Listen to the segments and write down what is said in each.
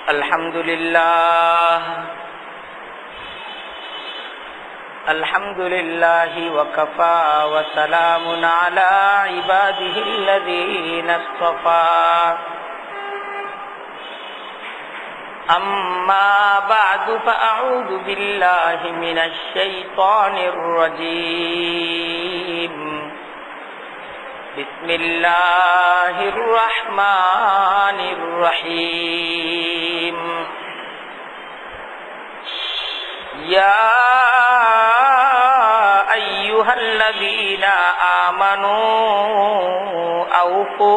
Alhamdulillahi wa kafa wa salamun ala ibadihi alladhina istafa. Amma ba'du fa a'udhu billahi minash shaitanir rajim. Bismillahirrahmanirrahim. Ya ayyuhalladzina amanu awfu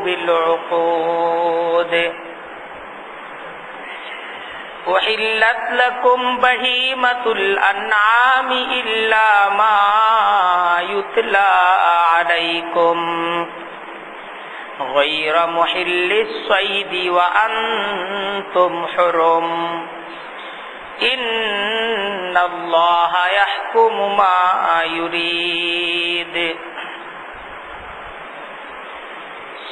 bil 'uqud. Uhillat lakum bahimatul an'ami illa ma yutla 'alaikum ghayra muhillis saydi wa antum hurum. Innallaha yahkumu ma yurid.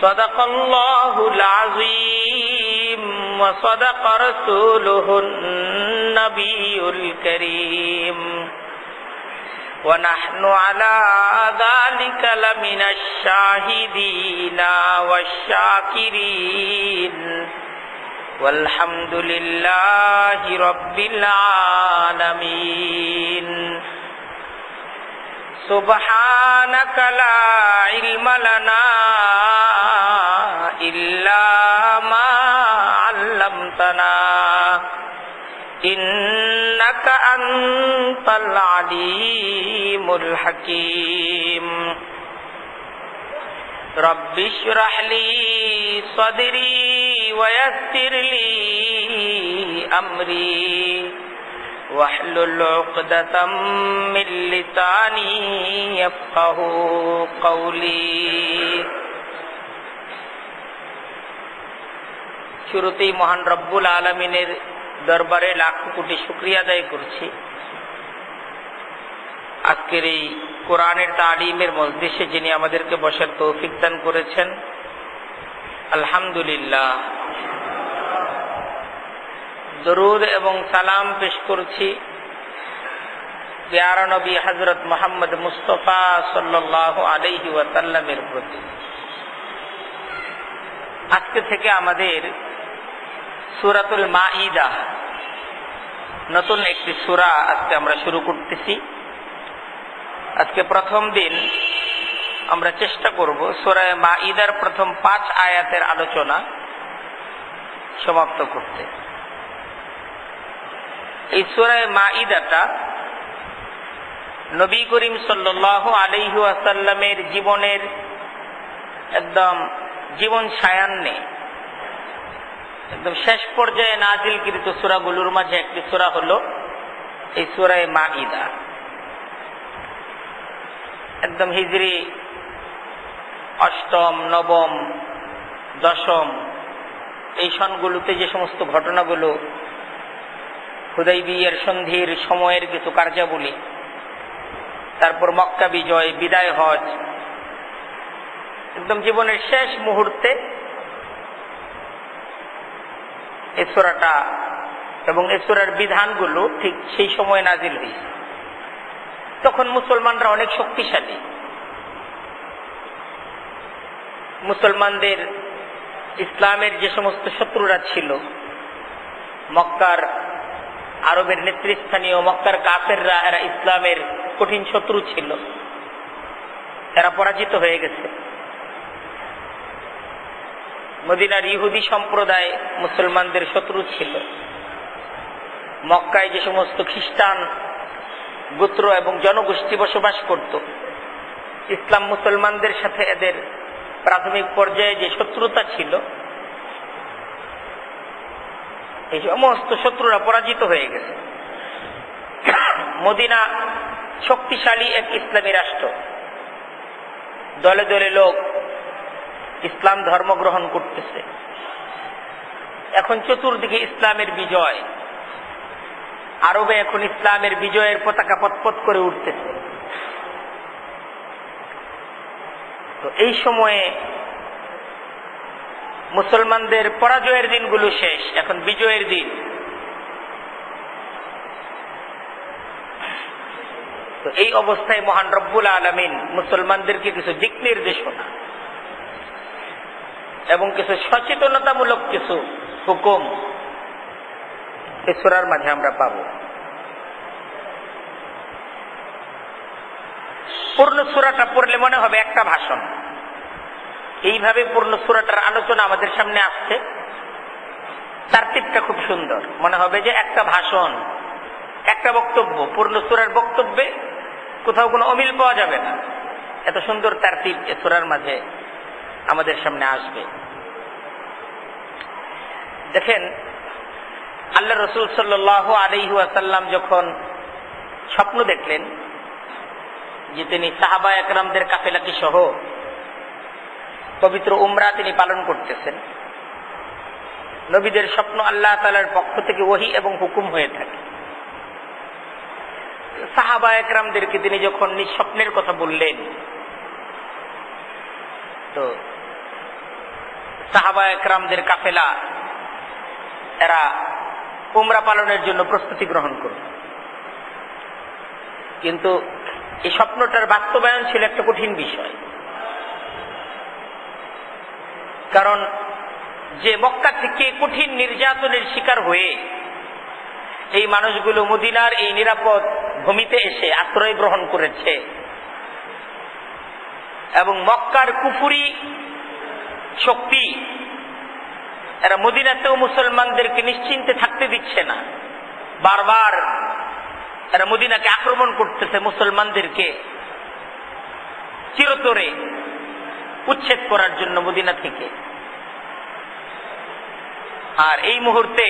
Sadaqallahul azim wa sadaqa rasuluhun nabiyyul karim. Wa nahnu ala dhalika laminash shahidina wasyakirin. Walhamdulillahi rabbil alamin. Subhanaka la ilma lana illa ma 'allamtana innaka antal alimul hakim. Rabbi shrah li sadri wa yassir li amri wahlul 'uqdatam min lisani yafqahu qawli. শুরুতেই মহান রব্বুল আলামিনের দরবারে লাখ কোটি শুকরিয়া আদায় করছি। আজকের এই কোরআনের তালিমের মজলিসে যিনি আমাদেরকে বসার তৌফিক দান করেছেন, আলহামদুলিল্লাহ। দরুদ এবং সালাম পেশ করছি প্যারা নবী হযরত মুহাম্মদ মুস্তাফা সাল্লাল্লাহু আলাইহি ওয়াসাল্লামের প্রতি। আজকে থেকে আমাদের সূরাতুল মাঈদা, নতুন একটি সূরা আজকে আমরা শুরু করতেছি। আজকে প্রথম দিন আমরা চেষ্টা করব সূরা মাঈদার প্রথম 5 আয়াতের আলোচনা সমাপ্ত করতে। এই সূরা মাঈদাটা নবী করিম সাল্লাল্লাহু আলাইহি ওয়াসাল্লামের জীবনের একদম জীবন সায়ান্নে একদম শেষ পর্যায়ে নাজিলকৃত সূরাগুলোর মাঝে একটি সূরা হলো এই সূরা মাঈদা। একদম হিজরি 8ম, 9ম, 10ম এই সনগুলোতে যে সমস্ত ঘটনাগুলো, হুদাইবিয়ার সন্ধির সময়ের কিছু কার্যাবলী, তারপর মক্কা বিজয়, বিদায় হজ, একদম জীবনের শেষ মুহূর্তে এই সূরাটা এবং এই সূরার বিধানগুলো ঠিক সেই সময় নাজিল হয়েছে। তখন মুসলমানরা অনেক শক্তিশালী। মুসলমানদের ইসলামের যে সমস্ত শত্রুরা ছিল, মক্কার আরবের নেতৃস্থানীয় মক্কার কাফেররা, এরা ইসলামের কঠিন শত্রু ছিল। এরা পরাজিত হয়ে গেছে। মদিনার ইহুদি সম্প্রদায় মুসলমানদের শত্রু ছিল। মক্কায় যে সমস্ত খ্রিস্টান গোত্র এবং জনগোষ্ঠী বসবাস করত, ইসলাম মুসলমানদের সাথে এদের প্রাথমিক পর্যায়ে যে শত্রুতা ছিল, এই সমস্ত শত্রুরা পরাজিত হয়ে গেছে। মদিনা শক্তিশালী এক ইসলামী রাষ্ট্র। দলে দলে লোক ইসলাম ধর্ম গ্রহণ করতেছে। এখন চতুর্দিকে ইসলামের বিজয়, আরবে এখন ইসলামের বিজয়ের পতাকা পতপত করে উঠতেছে। তো এই সময়ে মুসলমানদের পরাজয়ের দিনগুলো শেষ, এখন বিজয়ের দিন। তো এই অবস্থায় মহান রব্বুল আলামিন মুসলমানদেরকে কিছু দিক নির্দেশনা এবং কিছু সচেতনতামূলক কিছু হুকুম এই সূরার মাঝে আমরা পাব। পূর্ণ সূরাটা পড়লে মনে হবে একটা ভাষণ। এইভাবে পূর্ণ সূরাটার আলোচনা আমাদের সামনে আসছে, তারতিবটা খুব সুন্দর, মনে হবে যে একটা ভাষণ, একটা বক্তব্য। পূর্ণ সূরার বক্তব্যে কোথাও কোনো অমিল পাওয়া যাবে না, এত সুন্দর তারতিব এই সূরার মাঝে আমাদের সামনে আসবে। দেখেন, আল্লাহ রাসূল সাল্লাল্লাহু আলাইহি ওয়াসাল্লাম যখন স্বপ্ন দেখলেন যে তিনি সাহাবা একরামদের কাফেলাকে সহ পবিত্র উমরা তিনি পালন করতেছেন, নবীদের স্বপ্ন আল্লাহ তাআলার পক্ষ থেকে ওহী এবং হুকুম হয়ে থাকে। সাহাবা একরামদেরকে তিনি যখন নিজ স্বপ্নের কথা বললেন, তো সাহাবা একরামদের কাফেলা এরা উমরা পালনের জন্য প্রস্তুতি গ্রহণ করল। কিন্তু এই স্বপ্নটার বাস্তবায়ন ছিল একটা কঠিন বিষয়, কারণ যে মক্কা থেকে কঠিন নির্যাতনের শিকার হয়ে এই মানুষগুলো মদিনার এই নিরাপদ ভূমিতে এসে আশ্রয় গ্রহণ করেছে এবং মক্কার কুফরি শক্তি এরা মদিনাতেও মুসলমানদেরকে নিশ্চিন্তে থাকতে দিচ্ছে না, বারবার এরা মদিনাকে আক্রমণ করতেছে, মুসলমানদেরকে চিরতরে উচ্ছেদ করার জন্য মদিনা থেকে। আর এই মুহূর্তে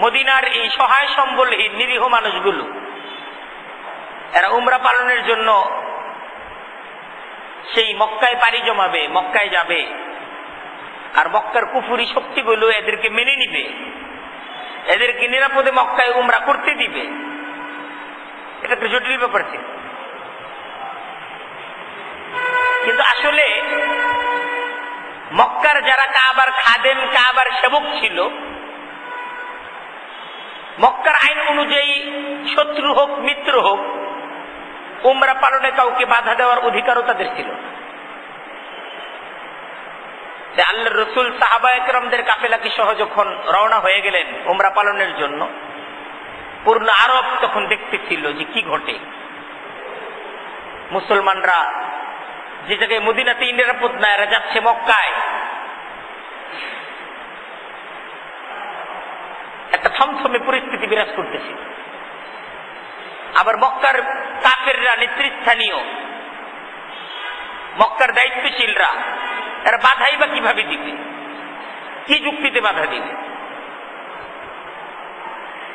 মদিনার এই সহায় সম্বলহীন নিরীহ মানুষগুলো এরা উমরা পালনের জন্য সেই মক্কায় পাড়ি জমাবে, মক্কায় যাবে, আর মক্কার কুফরি শক্তিগুলো এদেরকে মেনে নিবে, এদেরকে নিরাপদে মক্কায় উমরা করতে দিবে। এটা একটা জটিল ব্যাপার ছিল। কিন্তু আসলে মক্কার যারা কাবার খাদেম, কাবার সেবক ছিল, মক্কার আইন অনুযায়ী শত্রু হোক মিত্র হোক উমরা পালনে কাউকে বাধা দেওয়ার অধিকারও তাদের ছিল। আল্লাহর রাসূল সাহাবা একরামদের কাফেলাকে সহ যখন রওনা হয়ে গেলেন উমরা পালনের জন্য, পূর্ণ আরব তখন দেখতেছিল যে কি ঘটে। মুসলমানরা যে জায়গায় মদিনাতে নিরাপদ না, এরা যাচ্ছে মক্কায়। একটা থমথমে পরিস্থিতি বিরাজ করতেছিল। আবার মক্কার কাফেররা, নেতৃস্থানীয় মক্কার দায়িত্বশীলরা, এরা বাধাই বা কিভাবে দিবে, কি যুক্তিতে বাধা দিবে?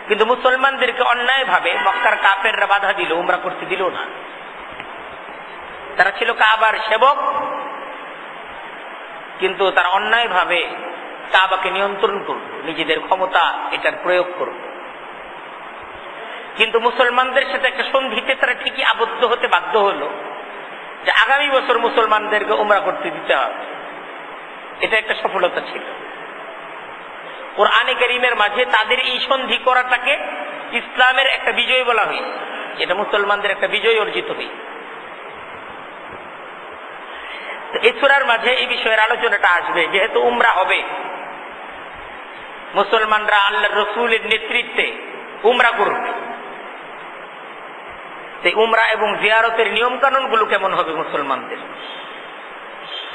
কিন্তু মুসলমানদেরকে অন্যায় ভাবে মক্কার কাফেররা বাধা দিল, উমরা করতে দিল না। তারা ছিল কাবার সেবক, কিন্তু তারা অন্যায় ভাবে কাবাকে নিয়ন্ত্রণ করল, নিজেদের ক্ষমতা এটার প্রয়োগ করল। কিন্তু মুসলমানদের সাথে একটা সন্ধিতে তারা ঠিকই আবদ্ধ হতে বাধ্য হলো যে আগামী বছর মুসলমানদেরকে উমরা করতে দিতে হবে। এটা একটা সফলতা ছিল। কোরআনে কারীমের মাঝে তাদের এই সন্ধি করাটাকে ইসলামের একটা বিজয় বলা হয়েছে, এটা মুসলমানদের একটা বিজয় অর্জিত হয়েছে। এই সূরার মাঝে এই বিষয়ের আলোচনাটা আসবে। যেহেতু উমরা হবে, মুসলমানরা আল্লাহর রাসূলের নেতৃত্বে উমরা করবে, সেই উমরা এবং জিয়ারতের নিয়ম কানুন গুলো কেমন হবে মুসলমানদের?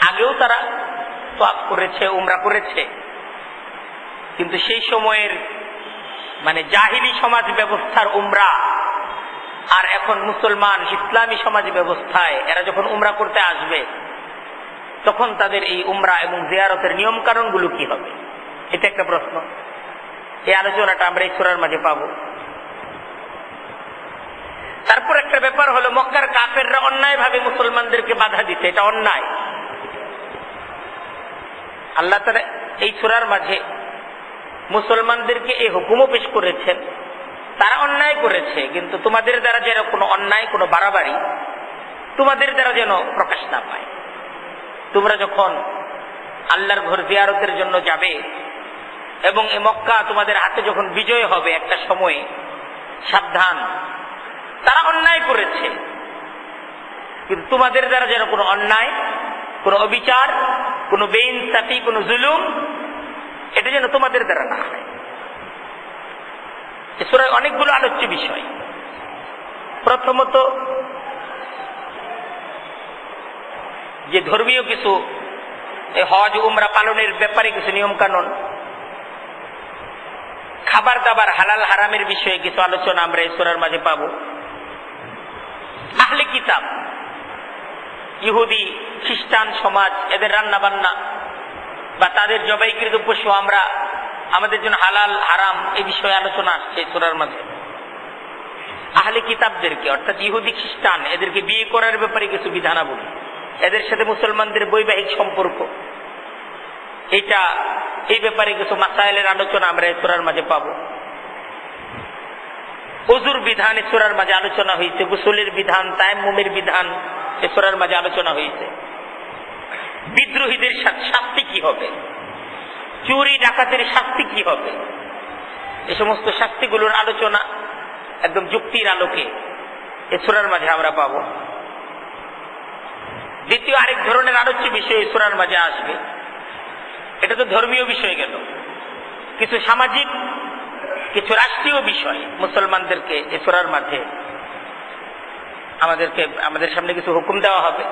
আগেও তারা তাওয়াফ করেছে, উমরা করেছে, কিন্তু সেই সময়ের জাহিলি সমাজ ব্যবস্থার উমরা আর এখন মুসলমান ইসলামী সমাজ ব্যবস্থায় এরা যখন উমরা করতে আসবে, তখন তাদের এই উমরা এবং জিয়ারতের নিয়ম কানুন গুলো কি হবে? এটা একটা প্রশ্ন। এই আলোচনাটা আমরা এই সূরার মাঝে পাবো। তারপর একটা ব্যাপার হলো, মক্কার কাফেররা অন্যায় ভাবে মুসলমানদেরকে বাধা দিতে, এটা অন্যায়। আল্লাহ তাআলা এই সূরার মাঝে মুসলমানদেরকে এই হুকুমও পেশ করেছেন, তারা অন্যায় করেছে, কিন্তু তোমাদের দ্বারা যেন কোনো অন্যায়, কোনো বাড়াবাড়ি তোমাদের দ্বারা যেন প্রকাশ না পায়। তোমরা যখন আল্লাহর ঘর জিয়ারতের জন্য যাবে এবং এই মক্কা তোমাদের হাতে যখন বিজয় হবে একটা সময়ে, সাবধান, তারা অন্যায় করেছে, কিন্তু তোমাদের দ্বারা যেন কোনো অন্যায়, কোনো অবিচার, কোনো বেইনসাফি, কোনো জুলুম, এটা যেন তোমাদের দ্বারা না হয়। এ সূরায় অনেকগুলো আলোচ্য বিষয়। প্রথমত, যে ধর্মীয় কিছু হজ উমরা পালনের ব্যাপারে কিছু নিয়ম কানুন, খাবার দাবার হালাল হারামের বিষয়ে কিছু আলোচনা আমরা এই সূরার মাঝে পাব। আহলে কিতাব, ইহুদি খ্রিস্টান সমাজ, এদের রান্না বান্না বা তাদের জবাইকৃত পশু আমরা আমাদের জন্য হালাল হারাম এই বিষয়ে আলোচনা আসছে এই সূরার মাঝে। আহলে কিতাবদেরকে অর্থাৎ ইহুদি খ্রিস্টান এদেরকে বিয়ে করার ব্যাপারে কিছু বিধানাবলী, এদের সাথে মুসলমানদের বৈবাহিক সম্পর্ক, এটা এই ব্যাপারে কিছু মাসাইলের আলোচনা আমরা এই সূরার মাঝে পাবো। ওযুর বিধান এই সূরার মাঝে আলোচনা হয়েছে, গোসলের বিধান, তায়াম্মুমের বিধান এই সূরার মাঝে আলোচনা হয়েছে। বিদ্রোহীদের শাস্তি কি হবে, চুরি ডাকাতের শাস্তি কি হবে, এই সমস্ত শাস্তিগুলোর আলোচনা একদম যুক্তির আলোকে এই সূরার মাঝে আমরা পাবো। দ্বিতীয় আরেক ধরনের আলোচ্য বিষয় এই সূরার মাঝে আসবে, এটা তো ধর্মীয় বিষয় গেল। কিছু সামাজিক, কিছু রাষ্ট্রীয় বিষয় মুসলমানদেরকে এই সূরার মাঝে আমাদের সামনে কিছু হুকুম দেওয়া হবে।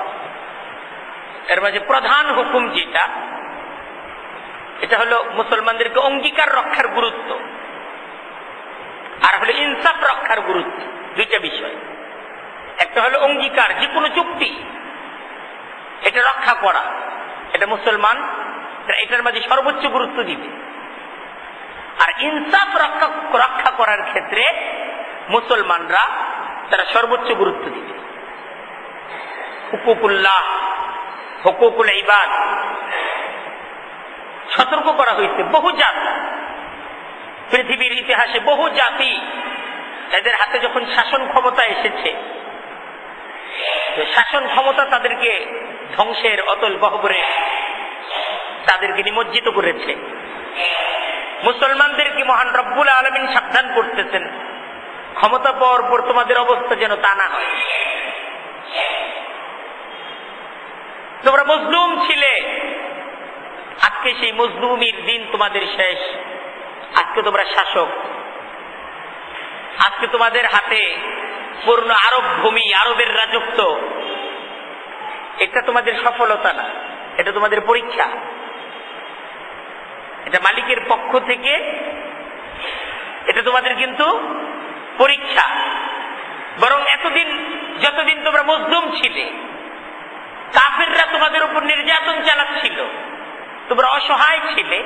এর মাঝে প্রধান হুকুম যেটা, এটা হলো মুসলমানদেরকে অঙ্গীকার রক্ষার গুরুত্ব, আর হলো ইনসাফ রক্ষার গুরুত্ব। দুইটা বিষয়, একটা হলো অঙ্গীকার, যে কোনো চুক্তি এটা রক্ষা করা, এটা মুসলমান এটার মাঝে সর্বোচ্চ গুরুত্ব দিবে। আর ইনসাফ রক্ষা করার ক্ষেত্রে মুসলমানরা তারা সর্বোচ্চ গুরুত্ব দিবে। হুকুকুল্লাহ, হুকুকুল ইবাদ সতর্ক করা হয়েছে। বহু জাতি, পৃথিবীর ইতিহাসে বহু জাতি এদের হাতে যখন শাসন ক্ষমতা এসেছে, শাসন ক্ষমতা তাদেরকে ধ্বংসের অতল গহ্বরে তাদেরকে নিমজ্জিত করেছে। মুসলমানদেরকে মহান রব্বুল আলামিন সাবধান করতেছেন, ক্ষমতা পাওয়ার পর তোমাদের অবস্থা যেন তা না হয়। তোমরা মজলুম ছিলে, আজকে সেই মজলুমির দিন তোমাদের শেষ। আজকে তোমরা শাসক, আজকে তোমাদের হাতে পূর্ণ আরব ভূমি, আরবের রাজত্ব। এটা তোমাদের সফলতা না, এটা তোমাদের পরীক্ষা। এটা মালিকের পক্ষ থেকে, এটা তোমাদের কিন্তু পরীক্ষা। বরং এতদিন যতদিন তোমরা মজলুম ছিলে, কাফিররা তোমাদের উপর নির্যাতন চালাচ্ছিল, তোমরা অসহায় ছিলে,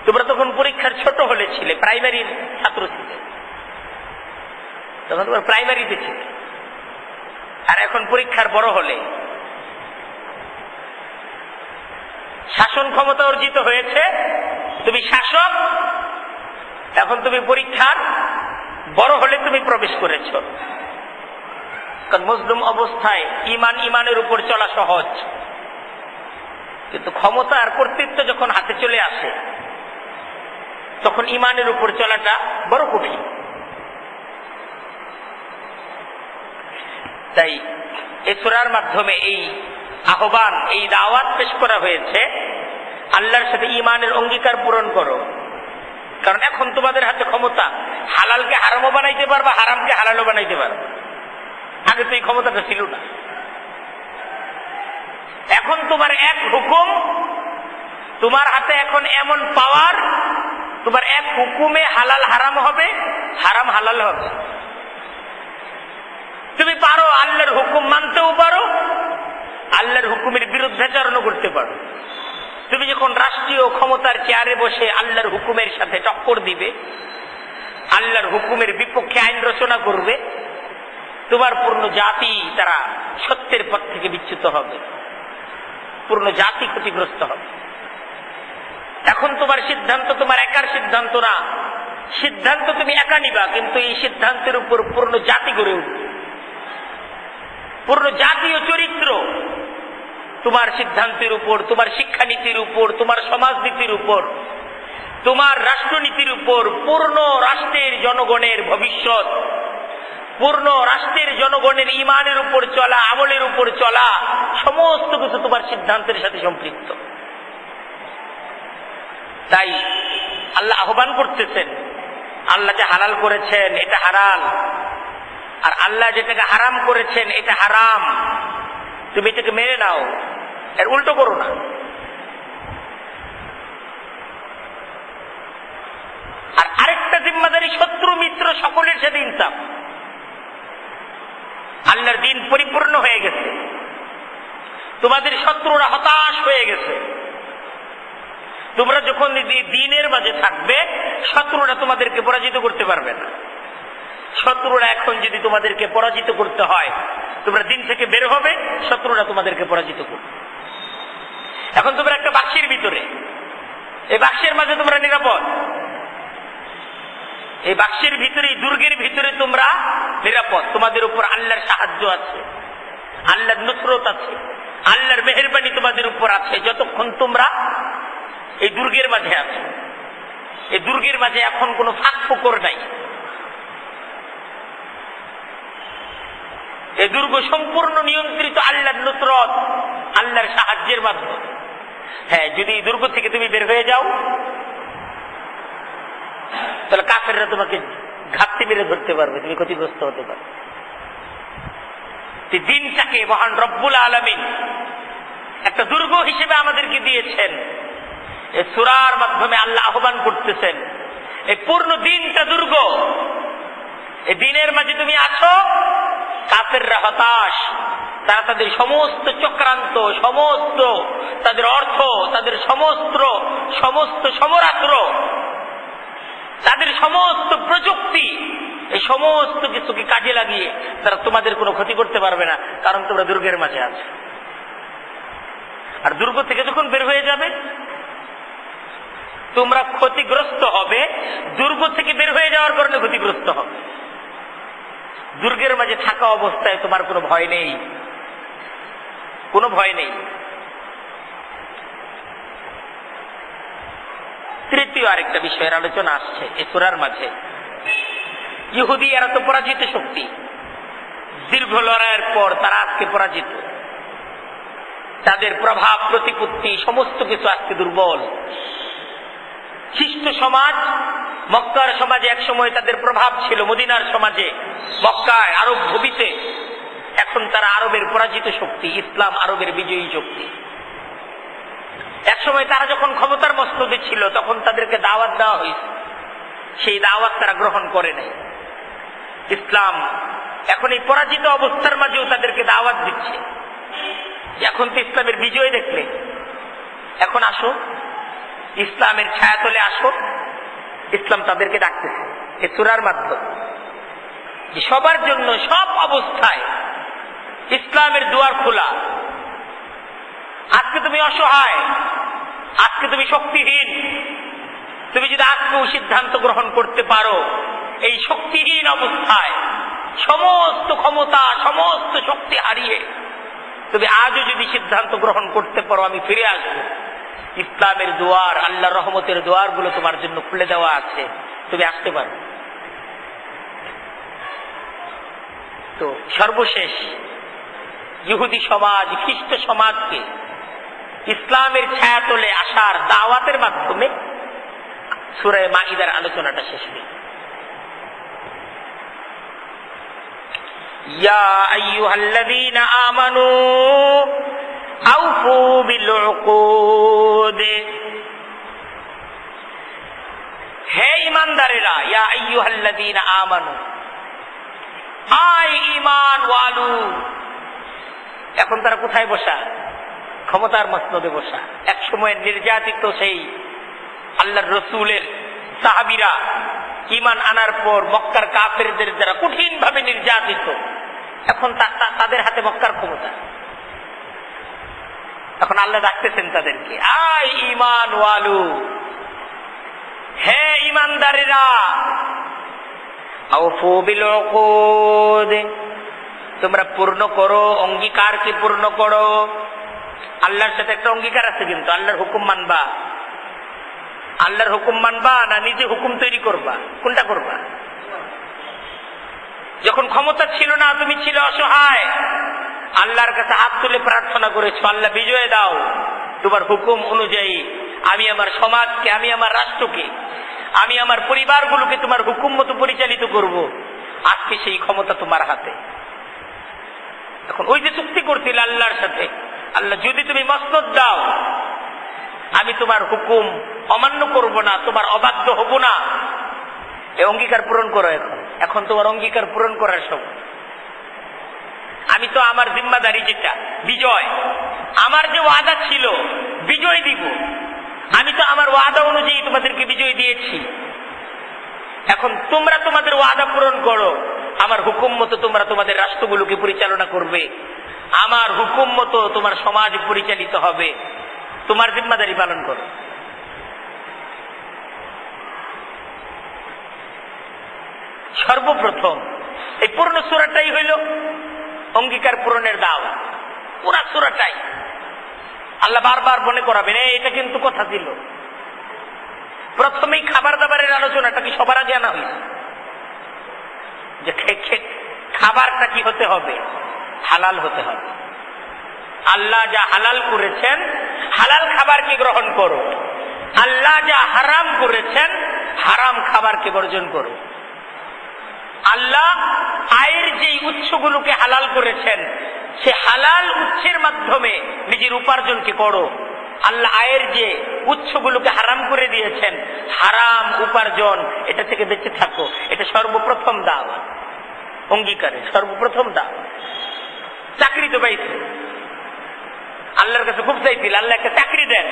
তোমরা তখন পরীক্ষার ছোট হলে ছিলে, প্রাইমারির ছাত্র ছিলে, তখন তোমরা প্রাইমারিতে ছিলে। আর এখন পরীক্ষার বড় হলে, শাসন ক্ষমতা অর্জিত হয়েছে, তুমি শাসক, এখন তুমি পরীক্ষার বড় হলে তুমি প্রবেশ করেছ। কারণ মুসলিম অবস্থায় ইমানের উপর চলা সহজ, কিন্তু ক্ষমতা আর কর্তৃত্ব যখন হাতে চলে আসে তখন ইমানের উপর চলাটা বড় কঠিন। তাই এই সূরার মাধ্যমে এই আহ্বান, এই দাওয়াত পেশ করা হয়েছে, আল্লাহর সাথে ইমানের অঙ্গীকার পূরণ করো। কারণ এখন তোমাদের হাতে ক্ষমতা, হালালকে হারামও বানাইতে পারবা, হারামকে হালালও বানাইতে পারবা। আগে তো এই ক্ষমতাটা ছিল না। এখন তোমার এক হুকুম, তোমার হাতে এখন এমন পাওয়ার, তোমার এক হুকুমে হালাল হারাম হবে, হারাম হালাল হবে। তুমি পারো আল্লাহর হুকুম মানতেও পারো, আল্লাহর হুকুমের বিরুদ্ধাচরণও করতে পারো। তুমি যখন রাষ্ট্রীয় ক্ষমতার চেয়ারে বসে আল্লাহর হুকুমের সাথে টক্কর দিবে, আল্লাহর হুকুমের বিপক্ষে আইন রচনা করবে, তোমার পূর্ণ জাতি তারা সত্যের পথ থেকে বিচ্যুত হবে, পূর্ণ জাতি ক্ষতিগ্রস্ত হবে। এখন তোমার সিদ্ধান্ত তোমার একার সিদ্ধান্ত না, সিদ্ধান্ত তুমি একা নিবা, কিন্তু এই সিদ্ধান্তের উপর পূর্ণ জাতি গড়ে উঠবে, পূর্ণ জাতীয় চরিত্র তোমার সিদ্ধান্তের উপর, তোমার শিক্ষানীতির উপর, তোমার সমাজনীতির উপর, তোমার রাষ্ট্রনীতির উপর, পূর্ণ রাষ্ট্রের জনগণের ভবিষ্যৎ, পূর্ণ রাষ্ট্রের জনগণের ঈমানের উপর চলা, আমলের উপর চলা, সমস্ত কিছু তোমার সিদ্ধান্তের সাথে সম্পৃক্ত। তাই আল্লাহ আহ্বান করতেছেন, আল্লাহ যে হালাল করেছেন এটা হালাল, আর আল্লাহ যেটাকে হারাম করেছেন এটা হারাম, তুমি এটাকে মেনে নাও, এর উল্টো করো না। আর আরেকটা জিম্মাদারি, শত্রু মিত্র সকলের সাথে ইনসাফ। আল্লাহর দিন পরিপূর্ণ হয়ে গেছে, তোমাদের শত্রুরা হতাশ হয়ে গেছে। তোমরা যখন দিনের মাঝে থাকবে, শত্রুরা তোমাদেরকে পরাজিত করতে পারবে না। শত্রুরা এখন যদি তোমাদেরকে পরাজিত করতে হয়, তোমরা দিন থেকে বের হবে, শত্রুরা তোমাদেরকে পরাজিত করবে। এখন তোমরা একটা বাক্সের ভিতরে, এই বাক্সের মাঝে তোমরা নিরাপদ, এই বাক্সের ভিতরে, দুর্গের ভিতরে তোমরা নিরাপদ। তোমাদের উপর আল্লাহর সাহায্য আছে, আল্লাহর নুসরত আছে, আল্লাহর মেহেরবানি তোমাদের উপর আছে যতক্ষণ তোমরা এই দুর্গের মাঝে আছো। এই দুর্গের মাঝে এখন কোনো ফাঁক ফোকর নাই। এই দুর্গ সম্পূর্ণ নিয়ন্ত্রিত আল্লাহর নুসরত, আল্লাহর সাহায্যের মাধ্যমে। হ্যাঁ, যদি এই দুর্গ থেকে তুমি বের হয়ে যাও, তাহলে কাফেররা তোমাকে ঘাপটি মেরে ধরতে পারবে, তুমি ক্ষতিগ্রস্ত হতে পারবে। দিনটাকে মহান রব্বুল আলামিন একটা দুর্গ হিসেবে আমাদেরকে দিয়েছেন। এই সূরার মাধ্যমে আল্লাহ আহ্বান করতেছেন, এই পূর্ণ দিনটা দুর্গ। এই দিনের মাঝে তুমি আছো, কাফেররা হতাশ, তারা তাদের সমস্ত চক্রান্ত, সমস্ত তাদের অর্থ, তাদের সমস্ত সমরাস্ত্র, তাদের সমস্ত প্রযুক্তি, এই সমস্ত কিছুকে কাজে লাগিয়ে তারা তোমাদের কোনো ক্ষতি করতে পারবে না, কারণ তোমরা দুর্গের মাঝে আছো। আর দুর্গ থেকে যখন বের হয়ে যাবে, তোমরা ক্ষতিগ্রস্ত হবে। দুর্গ থেকে বের হয়ে যাওয়ার কারণে ক্ষতিগ্রস্ত হবে। দুর্গের মাঝে থাকা অবস্থায় তোমার কোনো ভয় নেই, কোনো ভয় নেই। তৃতীয় আরেকটা বিষয়ের আলোচনা আসছে এই সূরার মাঝে। ইহুদি এরা তো পরাজিত শক্তি, দীর্ঘ লড়াইয়ের পর তারা আজকে পরাজিত। তাদের প্রভাব প্রতিপত্তি সমস্ত কিছু আজকে দুর্বল। খ্রিস্ট সমাজ, মক্কার সমাজে এক সময় তাদের প্রভাব ছিল, মদিনার সমাজে, মক্কায়, আরব ভূমিতে। এখন তারা আরবের পরাজিত শক্তি, ইসলাম আরবের বিজয়ী শক্তি। এক সময় তারা যখন ক্ষমতার মস্তদে ছিল, তখন তাদেরকে দাওয়াত দেওয়া হয়েছে, সেই দাওয়াত তারা গ্রহণ করে নাই। ইসলাম এখন এই পরাজিত অবস্থার মাঝেও তাদেরকে দাওয়াত দিচ্ছে, এখন তো ইসলামের বিজয় দেখলে, এখন আসো, ইসলামের ছায়াতলে আসো। ইসলাম তাদেরকে ডাকতেছে এই সূরার মাধ্যমে, যে সবার জন্য সব অবস্থায় ইসলামের দুয়ার খোলা। আজকে তুমি অসহায়, আজকে তুমি শক্তিহীন, তুমি যদি আজকেও সিদ্ধান্ত গ্রহণ করতে পারো, এই শক্তিহীন অবস্থায় সমস্ত ক্ষমতা, সমস্ত শক্তি হারিয়ে তুমি আজও যদি সিদ্ধান্ত গ্রহণ করতে পারো, আমি ফিরে আসবো, ইসলামের দুয়ার, আল্লাহর রহমতের দুয়ার গুলো তোমার জন্য খুলে দেওয়া আছে, তুমি আসতে পারো। তো সর্বশেষ ইহুদি সমাজ, খ্রিস্ট সমাজকে ইসলামের ছায়াতলে আসার দাওয়াতের মাধ্যমে সূরা মাঈদার আলোচনাটা শেষ হল। ইয়া আইয়ুহাল্লাযীনা আমানু আউফু বিল উকুদ, হে ঈমানদারেরা, ইয়া আইয়ুহাল্লাযীনা আমানু, আয় ঈমান ওয়ালু। এখন তারা কোথায় বসা? ক্ষমতার মসনদে বসা। এক সময় নির্যাতিত সেই আল্লাহর রসুলের সাহাবীরা ঈমান আনার পর মক্কার কাফেরদের যারা কঠিন ভাবে নির্যাতিত, এখন তাদের হাতে মক্কার ক্ষমতা। এখন আল্লাহ ডাকতেছেন তাদেরকে, আয় ঈমান ওয়ালু, হে ঈমানদারেরা, আউফু বিল উকুদ, তোমরা পূর্ণ করো, অঙ্গীকারকে পূর্ণ করো। আল্লাহর সাথে একটা অঙ্গীকার আছে, কিন্তু আল্লাহর হুকুম মানবা, আল্লাহর হুকুম মানবা না নিজে হুকুম তৈরি করবা, কোনটা করবা? যখন ক্ষমতা ছিল না, তুমি ছিল অসহায়, আল্লাহর কাছে হাত তুলে প্রার্থনা করেছো, আল্লাহ বিজয় দাও, তোমার হুকুম অনুযায়ী আমি আমার সমাজকে, আমি আমার রাষ্ট্রকে, আমি আমার পরিবারগুলোকে তোমার হুকুম মতো পরিচালিত করব। আজকে সেই ক্ষমতা তোমার হাতে। এখন ওই যে চুক্তি করছিলে আল্লাহর সাথে, আল্লাহ যদি তুমি মসনদ দাও, আমি তোমার হুকুম অমান্য করব না, তোমার অবাধ্য হব না, এই অঙ্গীকার পূরণ করো। এখন তোমার অঙ্গীকার পূরণ করার সময়। আমি তো আমার জিম্মাদারি যেটা বিজয়, আমার যে ওয়াদা ছিল বিজয় দিব, আমি তো আমার ওয়াদা অনুযায়ী তোমাদেরকে বিজয় দিয়েছি। এখন তোমরা তোমাদের ওয়াদা পূরণ করো, আমার হুকুম মতো তোমরা তোমাদের রাষ্ট্রগুলোকে পরিচালনা করবে, আমার হুকুম মতো তোমার সমাজ পরিচালিত হবে, তোমার জিম্মাদারি পালন করো। সর্বপ্রথম এই পূর্ণ সূরাটাই হইল অঙ্গীকার পূরণের দাওয়াত। পুরা সূরাটাই আল্লাহ বারবার মনে করাবেন, এটা কিন্তু কথা ছিল। প্রথমেই খাবার দাবারের আলোচনাটা কি সবার আগে আনা হয়েছে, যে খাবারটা কি হতে হবে? হালাল হতে হবে। আল্লাহ যা হালাল করেছেন, হালাল খাবারকে গ্রহণ করো। আল্লাহ যা হারাম করেছেন, হারাম খাবারকে বর্জন করো। আল্লাহ আয়ের যে উৎসগুলোকে হালাল করেছেন, সে হালাল উৎসের মাধ্যমে নিজের উপার্জনকে করো। আল্লাহ আয়ের যে উৎসগুলোকে হারাম করে দিয়েছেন, হারাম উপার্জন, এটা থেকে বেঁচে থাকো। এটা সর্বপ্রথম দাওয়াত, অঙ্গীকারে সর্বপ্রথম দাওয়াত। চাকরি তো পাইছে, আল্লাহর কাছে খুব চাইছিল, আল্লাহ একটা চাকরি দেন।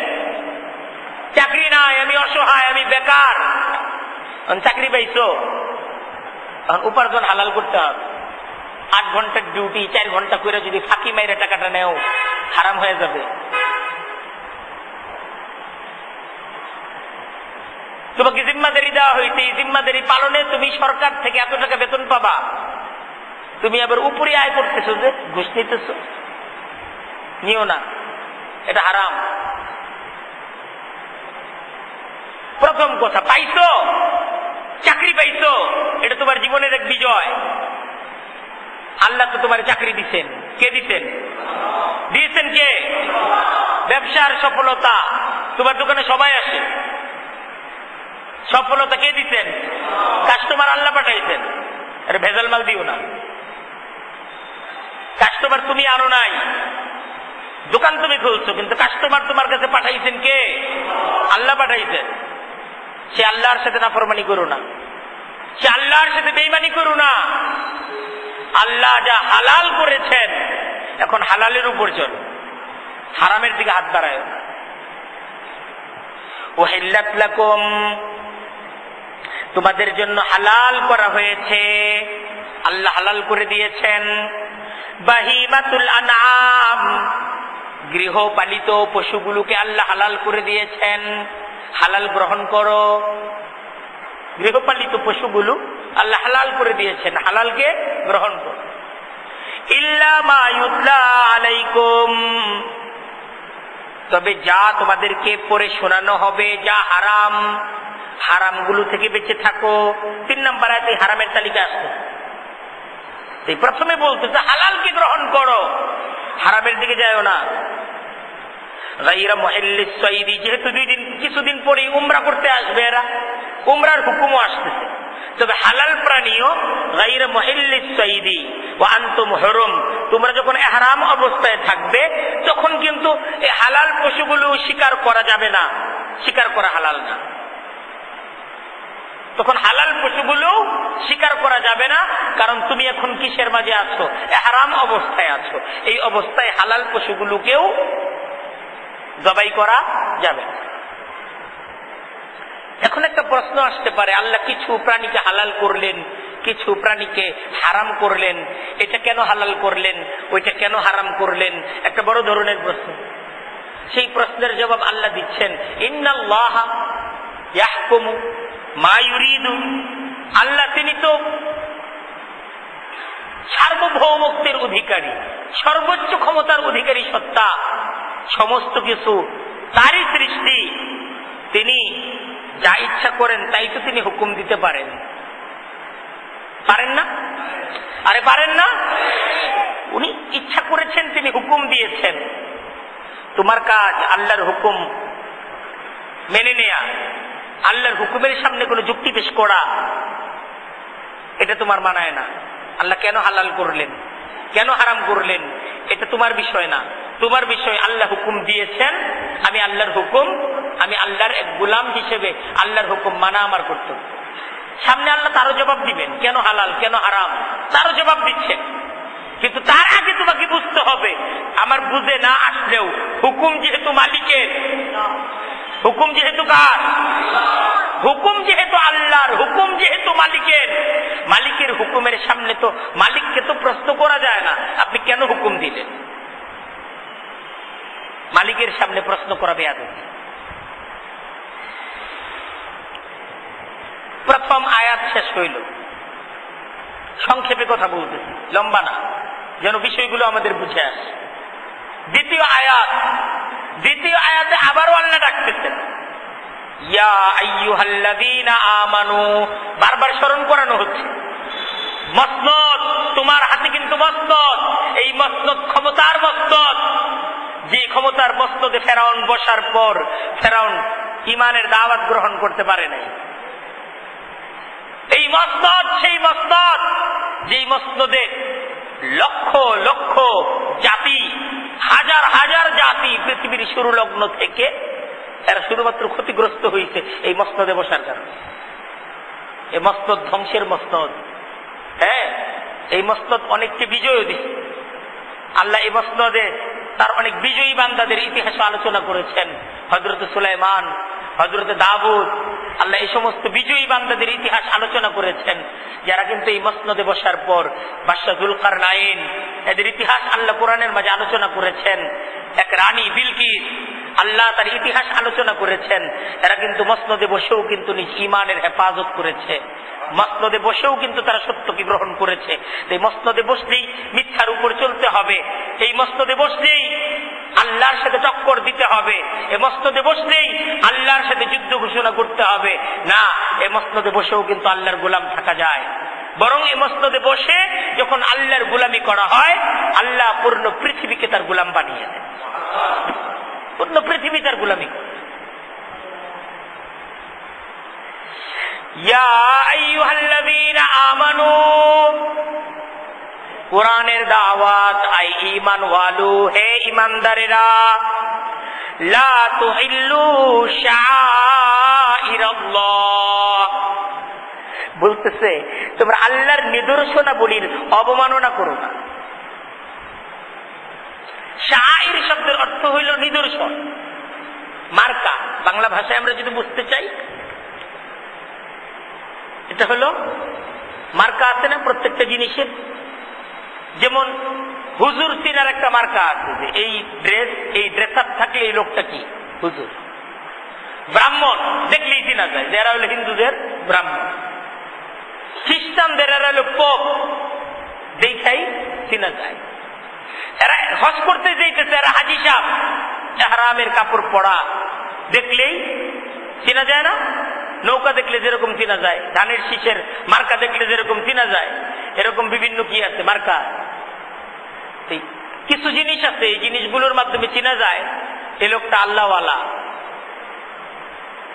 চাকরি নাই, আমি অসহায়, আমি বেকার। চাকরি পাইছো, উপার্জন হালাল করতে হবে। 8 ঘন্টার ডিউটি 4 ঘন্টা করে যদি ফাঁকি মাইরে টাকাটা নেও, হারাম হয়ে যাবে। তোমাকে জিম্মাদারি দেওয়া হয়েছে, এই জিম্মাদারি পালনে তুমি সরকার থেকে এত টাকা বেতন পাবা, তুমি আবার উপরে আয় করতেছো, যে ঘুষ নিতেছো, নিও না, এটা হারাম। প্রথম কথা, পাইছো, চাকরি পাইছো, এটা তোমার জীবনের এক বিজয়। আল্লাহ তো তোমার চাকরি দিচ্ছেন, কে দিচ্ছেন? দিয়েছেন কে? ব্যবসার সফলতা, তোমার দোকানে সবাই আসে, সফলতা কে দিচ্ছেন? কাস্টমার আল্লাহ পাঠাইছেন। আরে ভেজাল মাল দিও না, কাস্টমার তুমি আনো নাই, দোকান তুমি খুলছো, কিন্তু কাস্টমার তোমার কাছে পাঠাইছেন কে? আল্লাহ পাঠাইছেন। সে আল্লাহর সাথে নাফরমানি করো না, সে আল্লাহর সাথে বেঈমানি করো না। আল্লাহ যা হালাল করেছেন, এখন হালালের উপর চলো, হারামের দিকে হাত বাড়ায় না। উহিল্লাত লাকুম, তোমাদের জন্য হালাল করা হয়েছে, আল্লাহ হালাল করে দিয়েছেন। বাহিমাতুল আনআম, গৃহপালিত পশুগুলোকে আল্লাহ হালাল করে দিয়েছেন, হালাল গ্রহণ করো। গৃহপালিত পশুগুলো আল্লাহ হালাল করে দিয়েছেন, হালালকে গ্রহণ করো। ইল্লা মা ইউতলা আলাইকুম, তবে যা তোমাদেরকে পড়ে শোনানো হবে, যা হারাম, হারামগুলো থেকে বেঁচে থাকো। 3 নম্বর আয়াতে হারামের তালিকা আসছে। এই প্রথমে বলতেছে হালালকে গ্রহণ করো, হারামের দিকে যাও না। গায়রা মুহিল্লিস সাইদি, যেহেতু কিছুদিন পরে উমরা করতে আসবে এরা, উমরার হুকুমও আসতেছে, তবে হালাল প্রাণীও গায়রা মুহিল্লিস সাইদি ওয়া আনতুম হুরুম, তোমরা যখন ইহরাম অবস্থায় থাকবে তখন কিন্তু এই হালাল পশুগুলো শিকার করা যাবে না, শিকার করা হালাল না। তখন হালাল পশুগুলো শিকার করা যাবে না, কারণ তুমি এখন কিসের মাঝে আছো? ইহরাম অবস্থায় আছো। এই অবস্থায় হালাল পশুগুলোকেও জবাই করা যাবে না। এখন একটা প্রশ্ন আসতে পারে, আল্লাহ কিছু প্রাণীকে হালাল করলেন, কিছু প্রাণীকে হারাম করলেন, এটা কেন হালাল করলেন, ওইটা কেন হারাম করলেন? একটা বড় ধরনের প্রশ্ন। সেই প্রশ্নের জবাব আল্লাহ দিচ্ছেন, ইন্নাল্লাহা ইয়াহকুমু মা ইউরিদু, আল্লাহ তিনি তো সার্বভৌমত্বের অধিকারী, সর্বোচ্চ ক্ষমতার অধিকারী সত্তা। সমস্ত কিছু তারই সৃষ্টি, তিনি যা ইচ্ছা করেন তাই তো তিনি হুকুম দিতে পারেন, পারেন না? আরে পারেন না? উনি ইচ্ছা করেছেন, তিনি হুকুম দিয়েছেন। তোমার কাজ আল্লাহর হুকুম মেনে নেয়া, আল্লাহর হুকুমের সামনে কোনো যুক্তি পেশ করা, এটা তোমার মানায় না। আল্লাহ কেন হালাল করলেন, কেন হারাম করলেন, এটা তোমার বিষয় না। তোমার বিষয় আল্লাহ হুকুম দিয়েছেন, আমি আল্লাহর হুকুম, আমি আল্লাহর এক গোলাম হিসেবে আল্লাহর হুকুম মানা আমার কর্তব্য। সামনে আল্লাহ তারও জবাব দিবেন, কেন হালাল কেন হারাম তারও জবাব দিচ্ছেন। কিন্তু তার আগে তোমাকে বুঝতে হবে, আমার বুঝে না আসলেও হুকুম যেহেতু মালিকের, হুকুম যেহেতু কার, হুকুম যেহেতু আল্লাহর, হুকুম যেহেতু মালিকের, মালিকের হুকুমের সামনে তো মালিককে তো প্রশ্ন করা যায় না আপনি কেন হুকুম দিলেন। মালিকের সামনে প্রশ্ন করা বেয়াদবি। প্রথম আয়াত শেষ হইল, সংক্ষেপে কথা বলতেছি, লম্বা না, যেন বিষয়গুলো আমাদের বুঝে আসে। দ্বিতীয় আয়াতে আবারও আল্লাহ ডাকতেছেন, ইয়া আইয়ুহাল্লাযীনা আমানু, বারবার স্মরণ করানো হচ্ছে। মসনদ, তোমার হাতে কিন্তু মসনদ, এই মসনদ ক্ষমতার মসনদ, যে ক্ষমতার মসনদে ফেরাউন বসার পর ফেরাউন ঈমানের দাওয়াত গ্রহণ করতে পারে নাই। এই মসনদ সেই মসনদ, যেই মসনদে লক্ষ লক্ষ জাতি, হাজার হাজার জাতি পৃথিবীর শুরু লগ্ন থেকে এরা শুধুমাত্র ক্ষতিগ্রস্ত হয়েছে এই মসনদে বসার কারণে। এই মসনদ ধ্বংসের মসনদ। হ্যাঁ, এই মসনদ অনেককে বিজয় দিচ্ছে। আল্লাহ এই মসনদে তার অনেক বিজয়ী বান্দাদের ইতিহাস আলোচনা করেছেন। হযরত সুলাইমান, হযরত দাউদ, আল্লাহ এই সমস্ত বিজয়ী বান্দাদের ইতিহাস আলোচনা করেছেন, যারা কিন্তু এই মসনদে বসার পর বাদশা যুলকারনাইন, এদের ইতিহাস আল্লাহ কোরআনের মাঝে আলোচনা করেছেন। এক রানী বিলকিস, আল্লাহ তার ইতিহাস আলোচনা করেছেন। এরা কিন্তু মসনদে বসেও কিন্তু নিজ ঈমানের হেফাজত করেছে, মসনদে বসেও কিন্তু তারা সত্যকে গ্রহণ করেছে। এই মসনদে বসলেই মিথ্যার উপর চলতে হবে, এই মসনদে বসলেই আল্লাহর সাথে টক্কর দিতে হবে, এই মসনদে বসলেই আল্লাহর সাথে যুদ্ধ ঘোষণা করতে হবে না। এই মসনদে বসেও কিন্তু আল্লাহর গোলাম থাকা যায়। বরং এই মসনদে বসে যখন আল্লাহর গোলামি করা হয়, আল্লাহ পূর্ণ পৃথিবীকে তার গোলাম বানিয়ে দেয়, পূর্ণ পৃথিবী তার গোলামি করে। ইয়া আইয়ুহাল্লাযীনা আমানু, কুরআনের দাওয়াত, আই ঈমান ওয়ালু, হে ঈমানদারেরা, লা তুহিল্লু শাআইরাল্লাহ, বলতেছে তোমরা আল্লাহর নিদর্শনাবলীর অবমাননা করো না। শাআইর শব্দের অর্থ হইল নিদর্শন, মার্কা। বাংলা ভাষায় আমরা যদি বুঝতে চাই, এটা হলো মার্কা আছে না প্রত্যেকটা জিনিসের। যেমন হুজুর চিনার একটা মার্কা আছে, যে এই ড্রেস, এই ড্রেস আপ থাকলে এই লোকটা কি হুজুর। ব্রাহ্মণ দেখলেই চিনা যায়, যারা হলো হিন্দুদের ব্রাহ্মণ। খ্রিস্টানদের এরা হলো পোপ, দেখাই চিনা যায়। এরা হজ করতে যাইতেছে, এরা হাজি সাহেব, ইহরামের কাপড় পরা, দেখলেই চিনা যায় না। নৌকা দেখলে যেরকম চিনা যায়, ধানের শীষের মার্কা দেখলে যেরকম চিনা যায়, এরকম বিভিন্ন কি আছে মার্কা। কিছু জিনিস আছে, এই জিনিসগুলোর মাধ্যমে চিনা যায় এ লোকটা আল্লাহওয়ালা,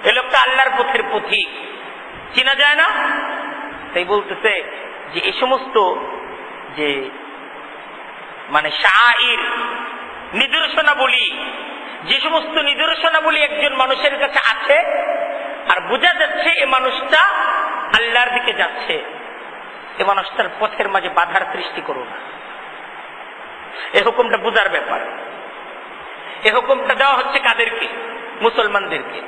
এ লোকটা আল্লাহর পথের পথিক, চিনা যায় না। তাই বলতেছে যে এই সমস্ত যে মানে শাআইর, নিদর্শনাবলী, যে সমস্ত নিদর্শনাবলী একজন মানুষের কাছে আছে আর বোঝা যাচ্ছে এ মানুষটা আল্লাহর দিকে যাচ্ছে, এ মানুষটার পথের মাঝে বাধার সৃষ্টি করো না। এ হুকুমটা বুঝার ব্যাপার। এ হুকুমটা দেওয়া হচ্ছে কাদেরকে? মুসলমানদেরকে।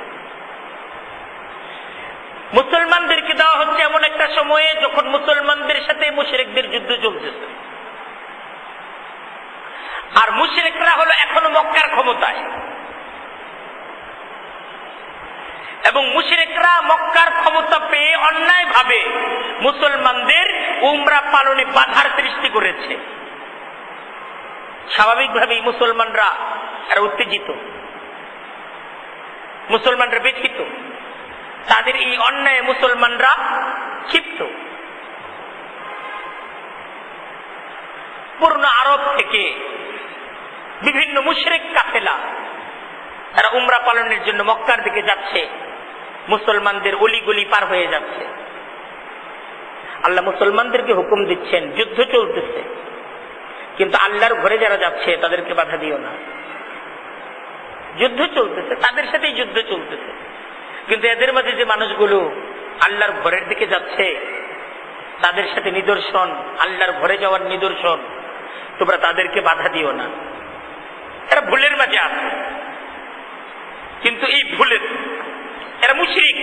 মুসলমানদেরকে দেওয়া হচ্ছে এমন একটা সময়ে যখন মুসলমানদের সাথে মুশরিকদের যুদ্ধ চলতেছে, আর মুশরিকরা হলো এখনো মক্কার ক্ষমতায়, এবং মুশরিকরা মক্কার ক্ষমতা পেয়ে অন্যায় ভাবে মুসলমানদের উমরা পালনে বাধার সৃষ্টি করেছে। স্বাভাবিকভাবেই মুসলমানরা এরা উত্তেজিত, মুসলমানরা ব্যথিত, তাদের এই অন্যায় মুসলমানরা ক্ষিপ্ত। পূর্ণ আরব থেকে বিভিন্ন মুশরিক কাফেলা তারা উমরা পালনের জন্য মক্কার দিকে যাচ্ছে, মুসলমানদের অলিগলি পার হয়ে যাচ্ছে। আল্লাহ মুসলমানদেরকে হুকুম দিচ্ছেন, যুদ্ধ চলতেছে, কিন্তু আল্লাহর ঘরে যারা যাচ্ছে তাদেরকে বাধা দিও না। যুদ্ধ চলতেছে, তাদের সাথেই যুদ্ধ চলতেছে, কিন্তু এদের মাঝে যে মানুষগুলো আল্লাহর ঘরের দিকে যাচ্ছে তাদের সাথে নিদর্শন, আল্লাহর ঘরে যাওয়ার নিদর্শন, তোমরা তাদেরকে বাধা দিও না। এরা ভুলের মাঝে আছে, কিন্তু এই ভুলের এরা মুশরিক।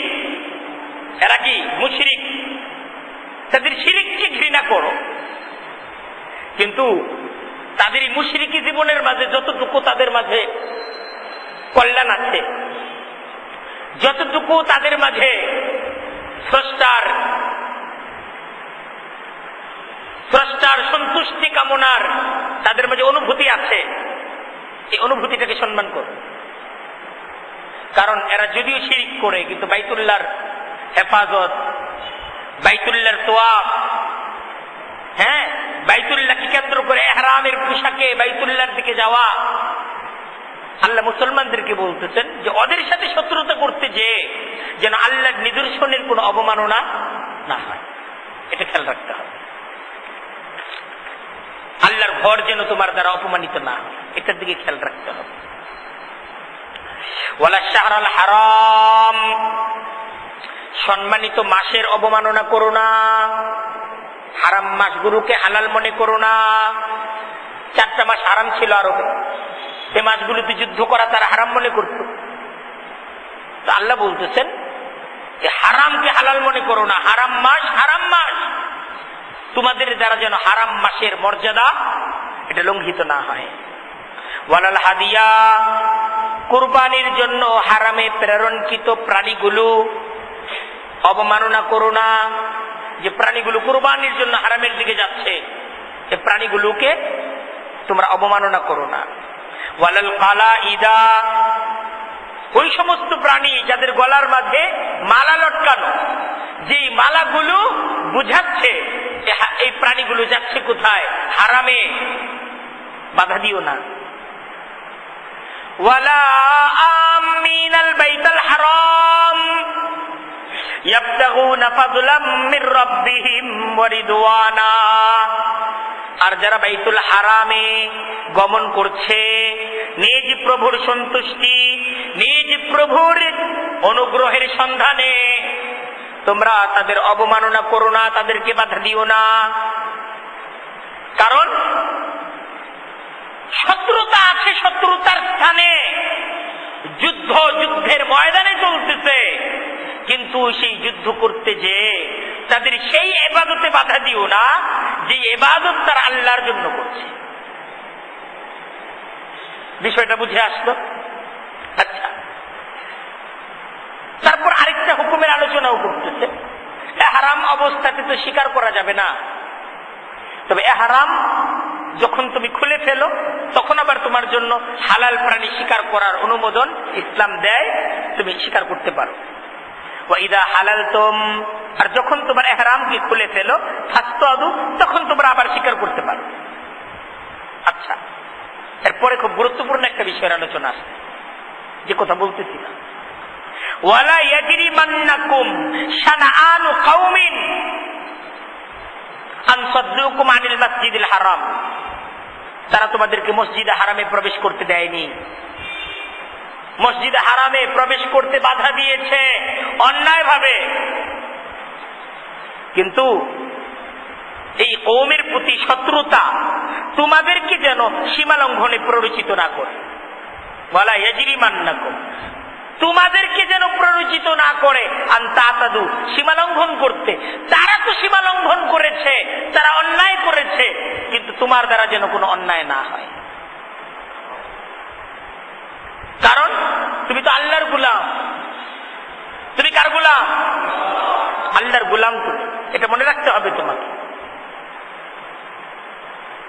এরা কি মুশরিক? তাদের শিরককে ঘৃণা করো, কিন্তু তাদের এই মুশরিকি জীবনের মাঝে যতটুকু তাদের মাঝে কল্যাণ আছে, যতটুকু তাদের মাঝে স্রষ্টার সন্তুষ্টি কামনার তাদের মাঝে অনুভূতি আছে, এই অনুভূতিটাকে সম্মান করো। কারণ এরা যদিও শিরিক করে, কিন্তু বাইতুল্লাহর হেফাজত, বাইতুল্লাহর তোয়াফ, হ্যাঁ, বাইতুল্লাহকে কেন্দ্র করে ইহরামের পোশাকে বাইতুল্লাহর দিকে যাওয়া, আল্লাহ মুসলমানদেরকে বলতেছেন যে ওদের সাথে শত্রুতা করতে যে যেন আল্লাহর নিদর্শনের কোনো অবমাননা না হয়, এটা খেয়াল রাখতে হবে। আল্লাহর ঘর যেন তোমার দ্বারা অপমানিত না হয়, এটার দিকে খেয়াল রাখতে হবে। ওয়ালা শাহরাল হারাম, সম্মানিত মাসের অবমাননা করো না, হারাম মাসগুলোকে হালাল মনে করো না। 4টা মাস হারাম ছিল আরবে, সে মাসগুলোতে যুদ্ধ করা তারা হারাম মনে করত। তো আল্লাহ বলতেছেন যে হারামকে হালাল মনে করো না, হারাম মাস হারাম মাস, তোমাদের দ্বারা যেন হারাম মাসের মর্যাদা এটা লঙ্ঘিত না হয়। ওয়ালাল হাদিয়া, কুরবানির জন্য হারামে প্রেরণকৃত প্রাণীগুলো অবমাননা করো না। যে প্রাণীগুলো কুরবানির জন্য হারামের দিকে যাচ্ছে, এই প্রাণীগুলোকে তোমরা অবমাননা করো না। ওয়ালাল কালাইদা, ওই সমস্ত প্রাণী যাদের গলার মাঝে মালা লটকানো, যেই মালাগুলো বুঝাচ্ছে এই প্রাণীগুলো যাচ্ছে কোথায়, হারামে, বাধা দিও না। ওয়ালা আমিনাল বাইতাল হারাম ইয়াবতাগুনা ফাদলাম মির রাব্বিহিম ওয়া রিদওয়ানা, আর যারা বাইতুল হারামে গমন করছে নিজ প্রভুর সন্তুষ্টি, নিজ প্রভুর অনুগ্রহের সন্ধানে, তোমরা তাদের অবমাননা করো না, তাদেরকে বাধা দিও না। কারণ শত্রুতা আছে, শত্রুতার স্থানে যুদ্ধের ময়দানে চলতেছে, কিন্তু সেই যুদ্ধ করতে যে তাদের সেই ইবাদতে বাধা দিও না যে ইবাদত তার আল্লাহর জন্য করছে। বিষয়টা বুঝে আসলো? আচ্ছা, তারপর আরেকটা হুকুমের আলোচনাও করতেছে। ইহরাম অবস্থাতে তো স্বীকার করা যাবে না, তবে ইহরাম যখন তুমি খুলে ফেলো তখন আবার তোমার জন্য হালাল প্রাণী শিকার করার অনুমোদন ইসলাম দেয়, তুমি শিকার করতে পারো। ওয়াইদা হালালতুম, আর যখন তোমার ইহরামকে খুলে ফেলো ফাসতাদু, তখন তোমরা আবার শিকার করতে পারো। আচ্ছা, এরপরে খুব গুরুত্বপূর্ণ একটা বিষয়ের আলোচনা আছে, যে কথা বলতেছি না। ওয়ালা ইয়াজরিমান্নাকুম শানআনু কওমিন আন সাদ্দুকুম আনিল মাসজিদিল হারাম, তারা তোমাদেরকে মসজিদে হারামে প্রবেশ করতে দেয়নি, মসজিদে হারামে প্রবেশ করতে বাধা দিয়েছে অন্যায় ভাবে, কিন্তু এই কওমের প্রতি শত্রুতা তোমাদেরকে যেন সীমা লঙ্ঘনে প্ররোচিত না করে। ওয়ালা ইয়াজরিমান্নাকুম, তোমাদেরকে যেন প্ররোচিত না করে আন তাতাদু, সীমা লঙ্ঘন করতে। তারা তো সীমা লঙ্ঘন করেছে, তারা অন্যায় করেছে, কিন্তু তোমার দ্বারা যেন কোনো অন্যায় না হয়। কারণ তুমি তো আল্লাহর গোলাম। তুমি কার গোলাম? আল্লাহর গোলাম তুমি, এটা মনে রাখতে হবে তোমাকে।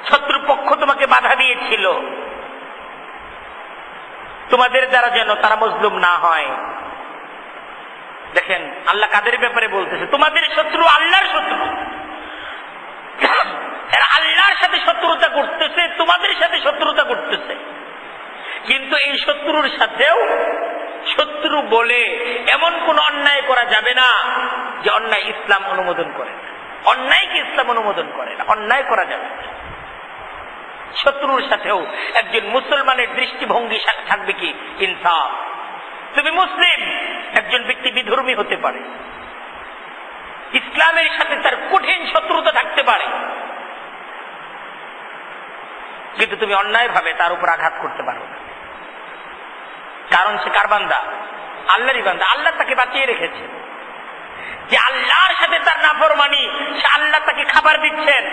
শত্রুপক্ষ তোমাকে বাধা দিয়েছিল, তোমাদের দ্বারা যেন তারা মজলুম না হয়। দেখেন আল্লাহ কাদের ব্যাপারে বলতেছে, তোমাদের শত্রু আল্লাহর শত্রু, এরা আল্লাহর সাথে শত্রুতা করতেছে, তোমাদের সাথে শত্রুতা করতেছে। কিন্তু এই শত্রুর সাথেও শত্রু বলে এমন কোন অন্যায় করা যাবে না যে অন্যায় ইসলাম অনুমোদন করে না, অন্যায়কে ইসলাম অনুমোদন করে না, অন্যায় করা যাবে না। শত্রুর সাথেও একজন মুসলমানের দৃষ্টিভঙ্গি থাকবে কি ইনসাফ। তুমি মুসলিম, একজন ব্যক্তি বিধর্মী হতে পারে, ইসলামের সাথে তার কঠিন শত্রুতা থাকতে পারে, কিন্তু তুমি অন্যায় ভাবে তার উপর আঘাত করতে পারো না। কারণ সে কার বান্দা? আল্লাহরই বান্দা। আল্লাহ তাকে বাঁচিয়ে রেখেছে। যে আল্লাহর সাথে তার নাফরমানি, সে আল্লাহ তাকে খাবার দিচ্ছেন,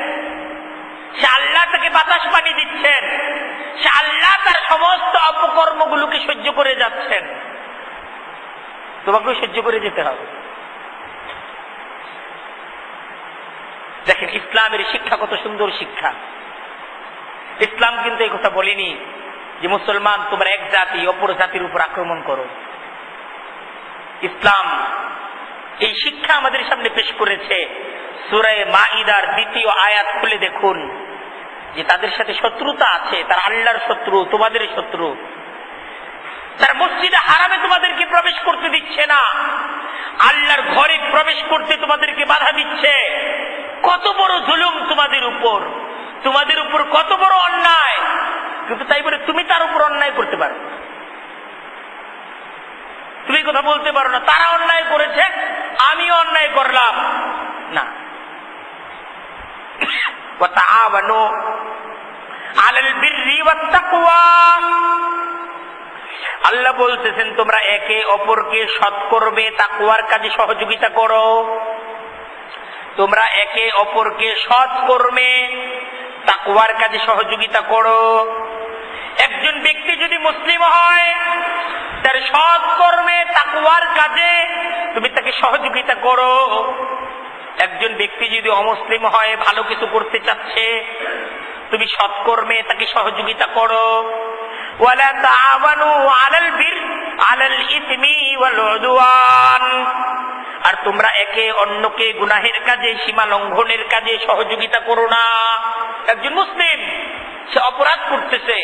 সে আল্লাহ তাকে বাতাস পানি দিচ্ছেন, সে আল্লাহ তার সমস্ত অপকর্মগুলোকে সহ্য করে যাচ্ছেন। তোমাকেও সহ্য করে যেতে হবে। দেখেন ইসলামের শিক্ষা কত সুন্দর শিক্ষা। ইসলাম কিন্তু এই কথা বলেনি যে মুসলমান তোমরা এক জাতি অপর জাতির উপর আক্রমণ করো। ইসলাম এই শিক্ষা আমাদের সামনে পেশ করেছে। সূরা মাঈদার ২য় আয়াত খুলে দেখুন যে তাদের সাথে শত্রুতা আছে, তারা আল্লাহর শত্রু, তোমাদের শত্রু। তারা মসজিদে হারামে তোমাদেরকে প্রবেশ করতে দিচ্ছে না, আল্লাহর ঘরে প্রবেশ করতে তোমাদেরকে বাধা দিচ্ছে। কত বড় জুলুম তোমাদের উপর, তোমাদের উপর কত বড় অন্যায়। কিন্তু তাই বলে তুমি তার উপর অন্যায় করতে পারো, তুমি কথা বলতে পারো না তারা অন্যায় করেছে আমিও অন্যায় করলাম না। ওয়াতাআওয়ানু আলাল বিররি ওয়াত তাকওয়া, আল্লাহ বলতেছেন তোমরা একে অপরকে সৎকর্মে তাকওয়ার কাজে সহযোগিতা করো। তোমরা একে অপরকে সৎকর্মে তাকওয়ার কাজে সহযোগিতা করো। একজন ব্যক্তি যদি মুসলিম হয়, তার সৎকর্মে তাকওয়ার কাজে তুমি তাকে সহযোগিতা করো। একজন ব্যক্তি যদি অমুসলিম হয়, ভালো কিছু করতে চাচ্ছে, তুমি সৎকর্মে তাকে সহযোগিতা করো। ওয়ালা তাআওয়ানু আলাল বির আলাল ইসমি ওয়াল উদওয়ান, আর তোমরা একে অন্যকে গুনাহের কাজে, সীমা লঙ্ঘনের কাজে সহযোগিতা করো না। একজন মুসলিম সে অপরাধ করতেছে,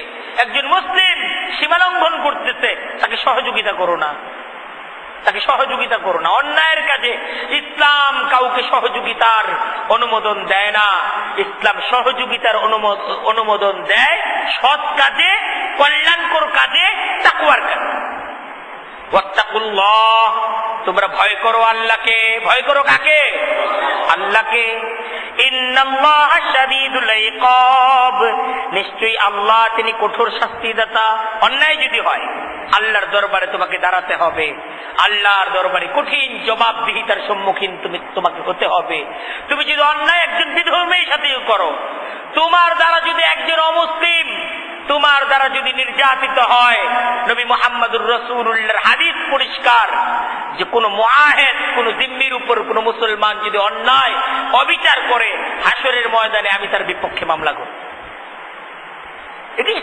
একজন মুসলিম সীমা লঙ্ঘন করতেছে, তাকে সহযোগিতা করো না, তাকে সহযোগিতা করো না অন্যায়ের কাজে। ইসলাম কাউকে সহযোগিতার অনুমোদন দেয় না। ইসলাম সহযোগিতার অনুমোদন দেয় সৎ কাজে, কল্যাণকর কাজে, তাকওয়ার কাজে। ওয়াত্তাকুল্লাহ, তোমরা ভয় করো আল্লাহকে। ভয় করো কাকে? আল্লাহকে। ইন্নাল্লাহা শাদীদুল ইকাব, নিশ্চয়ই আল্লাহ তিনি কঠোর শাস্তিদাতা। অন্যায় যদি হয় আল্লাহর দরবারে তোমাকে দাঁড়াতে হবে, আল্লাহর দরবারে কঠিন জবাবদিহিতার সম্মুখীন তোমাকে হতে হবে। তুমি যদি অন্যায় একজন বিধর্মীর সাথে করো, তোমার দ্বারা যদি একজন অমুসলিম তোমার দ্বারা যদি নির্যাতিত হয়, নবী মুহাম্মদুর রাসূলুল্লাহর হাদিস পরিষ্কার যে কোন মুআহিদ, কোন জিম্মির উপর কোন মুসলমান যদি অন্যায় অবিচার করে, হাসরের ময়দানে আমি তার বিপক্ষে মামলা করব। এটি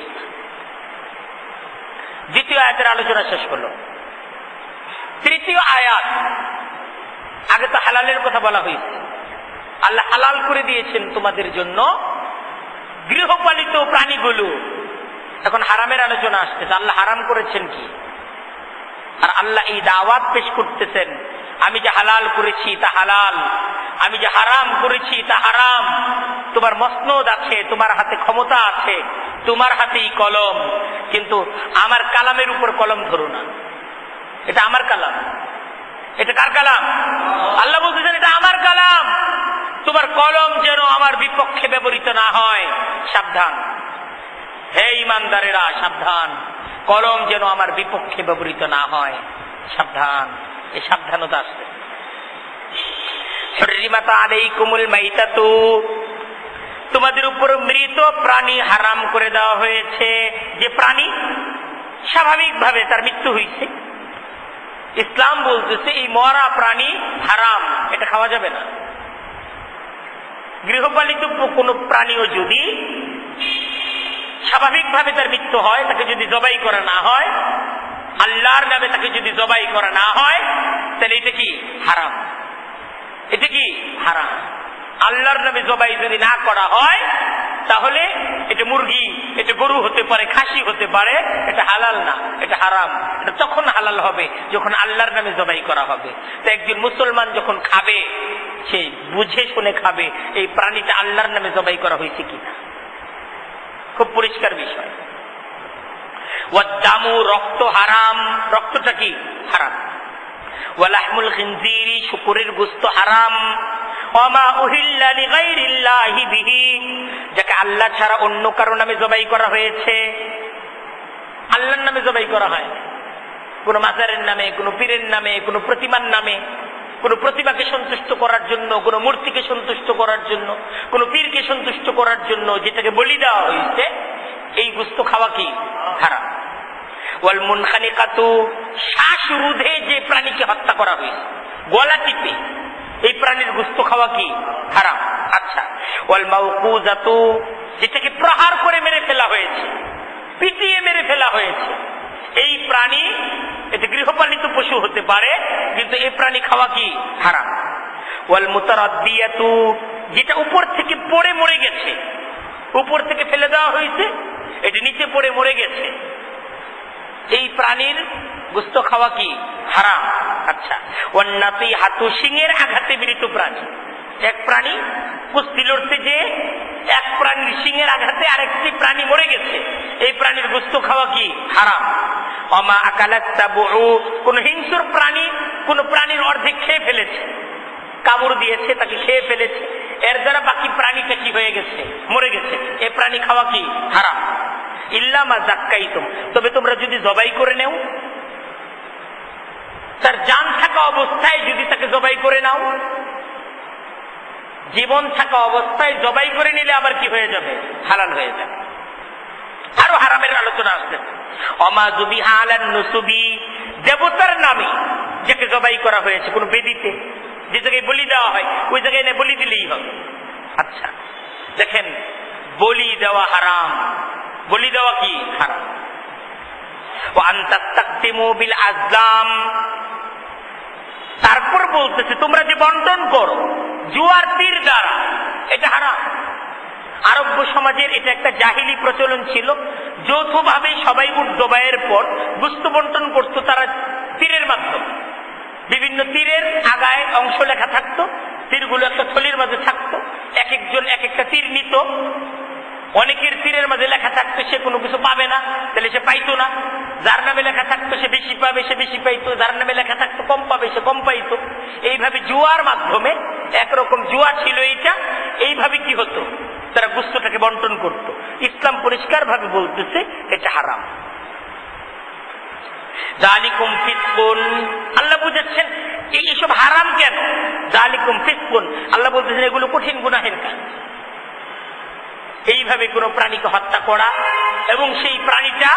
দ্বিতীয় আয়াতের আলোচনা শেষ হলো। তৃতীয় আয়াত, আগে তো হালালের কথা বলা হয়েছে। আল্লাহ হালাল করে দিয়েছেন তোমাদের জন্য গৃহপালিত প্রাণীগুলো। এখন হারামের আলোচনা আসতেছে। আল্লাহ হারাম করেছেন কি? আর আল্লাহ এই দাওয়াত পেশ করতেছেন, আমি যে হালাল করেছি তা হালাল, আমি যে হারাম করেছি তা হারাম। তোমার মসনদ আছে, তোমার হাতে ক্ষমতা আছে, তোমার হাতেই কলম, কিন্তু আমার কালামের উপর কলম ধরো না। এটা আমার কালাম। এটা কার কালাম? আল্লাহ বলতেছেন এটা আমার কালাম, তোমার কলম যেন আমার বিপক্ষে ব্যবহৃত না হয়। সাবধান হে ঈমানদারেরা, সাবধান, কলম যেন আমার বিপক্ষে ব্যবহৃত না হয়। সাবধান, এই সাবধানতা আসবে। হুররিমাত আলাইকুমুল মাইতাতু, তোমাদের উপর মৃত প্রাণী হারাম করে দেওয়া হয়েছে। যে প্রাণী স্বাভাবিকভাবে তার মৃত্যু হয়েছে, ইসলাম বলতেছে এই মরা প্রাণী হারাম, এটা খাওয়া যাবে না। গৃহপালিত কোন প্রাণীও যদি স্বাভাবিকভাবে তার মৃত্যু হয়, তাকে যদি জবাই করা না হয়, আল্লাহর নামে তাকে যদি জবাই করা না হয়, তাহলে এটা কি হারাম। এটা কি হারাম। আল্লাহর নামে জবাই যদি না করা হয় তাহলে এটা মুরগি, এটা গরু হতে পারে, খাসি হতে পারে, এটা হালাল না, এটা হারাম। এটা তখন হালাল হবে যখন আল্লাহর নামে জবাই করা হবে। তো একজন মুসলমান যখন খাবে, সে বুঝে শুনে খাবে এই প্রাণীটা আল্লাহর নামে জবাই করা হয়েছে কিনা। খুব পরিষ্কার বিষয়। ওয়াদ্দামু, রক্ত হারাম, রক্তটা কি হারাম। ওয়ালাহমুল খিনজিরি, শুকরের গোশত হারাম। ওমা উহিল্লা লিগাইরিল্লাহি বিহি, যাকে আল্লাহ ছাড়া অন্য কারো নামে জবাই করা হয়েছে, আল্লাহর নামে জবাই করা হয়, কোন মাজারের নামে, কোন পীরের নামে, কোন প্রতিমার নামে, কোন প্রতিমাকে সন্তুষ্ট করার জন্য, কোন মূর্তিকে সন্তুষ্ট করার জন্য, কোন পীরকে সন্তুষ্ট করার জন্য যেটাকে বলি দেওয়া হয়েছে, এই গোশত খাওয়া কি হারাম। ওয়াল মুনখানিকাতু, শ্বাসরোধে যে প্রাণীকে হত্যা করা হয়েছে, গলা টিপে, এই প্রাণীর গোশত খাওয়া কি হারাম। আচ্ছা, ওয়াল মাউকুজাতু, যেটাকে প্রহার করে মেরে ফেলা হয়েছে, পিটিয়ে মেরে ফেলা হয়েছে, এই প্রাণী, এটা গৃহপালিত পশু হতে পারে, কিন্তু এই প্রাণী খাওয়া কি হারাম। ওয়াল মুতারাদ্দিয়াতু, যেটা উপর থেকে পড়ে মরে গেছে, উপর থেকে ফেলে দেওয়া হয়েছে, এটা নিচে পড়ে মরে গেছে, এই প্রাণীর গোশত খাওয়া কি হারাম। আচ্ছা, ওয়ান্নাতি হাতু, সিংহের আঘাতে মৃত প্রাণী, এক প্রাণী কুস্তি লড়তে যে এক প্রাণীর সিংহের আঘাতে আরেকটি প্রাণী মরে গেছে, এই প্রাণীর গোশত খাওয়া কি হারাম। ওমা আকালাত তাবু, কোন হিংস্র প্রাণী কোন প্রাণীর অর্ধেক খেয়ে ফেলেছে, কামড় দিয়েছে, তাকে খেয়ে ফেলেছে, এর দ্বারা বাকি প্রাণীটা কি হয়ে গেছে, মরে গেছে, এই প্রাণী খাওয়া কি হারাম। ইল্লা মা যাক্কাইতুম, তবে তোমরা যদি জবাই করে নেও, তার জান থাকা অবস্থায় যদি তাকে জবাই করে নাও, জীবন থাকা অবস্থায় জবাই করে নিলে আবার কি হয়ে যাবে, হালাল হয়ে যাবে। আরো হারামের আলোচনা আসছে। ওমা যুবিহা আলান নুসুবি, দেবতার নামে যাকে জবাই করা হয়েছে, কোন বেদিতে, যে জায়গায় বলি দেওয়া হয় ওই জায়গায় না বলি দিলেই হবে। আচ্ছা, দেখেন, বলি দেওয়া হারাম, বলি দেওয়া কি হারাম। ওয়া আন তাস্তাকদিমু বিল আজলাম, তারপর বলতেছে তোমরা যে বন্টন করো জুয়ার তীর দ্বারা, এটা হারাম। আরব্য সমাজের এটা একটা জাহিলি প্রচলন ছিল, যৌথভাবে সবাই উট জবাইয়ের পর গোশত বন্টন করতো তারা তীরের মাধ্যমে। বিভিন্ন তীরের আগায় অংশ লেখা থাকতো, তীরগুলো একটা থলির মাঝে থাকতো, এক একজন এক একটা তীর নিত। অনেকের তীরের মাঝে লেখা থাকতো সে কোনো কিছু পাবে না, তাহলে সে পাইতো না। যার নামে লেখা থাকতো সে বেশি পাবে, সে বেশি পাইতো। যার নামে লেখা থাকতো কম পাবে, সে কম পাইতো। এইভাবে জুয়ার মাধ্যমে, একরকম জুয়া ছিল এইটা, এইভাবে কি হতো, তারা গোশতটাকে বন্টন করত। ইসলাম পরিষ্কার ভাবে বলতেছে এটা হারাম। যালিকুম ফিসকুন, আল্লাহ বুঝাচ্ছেন এইসব হারাম কেন। যালিকুম ফিসকুন, আল্লাহ বলতেছেন এগুলো কঠিন গুনাহের কাজ। এইভাবে কোন প্রাণীকে হত্যা করা এবং সেই প্রাণীটা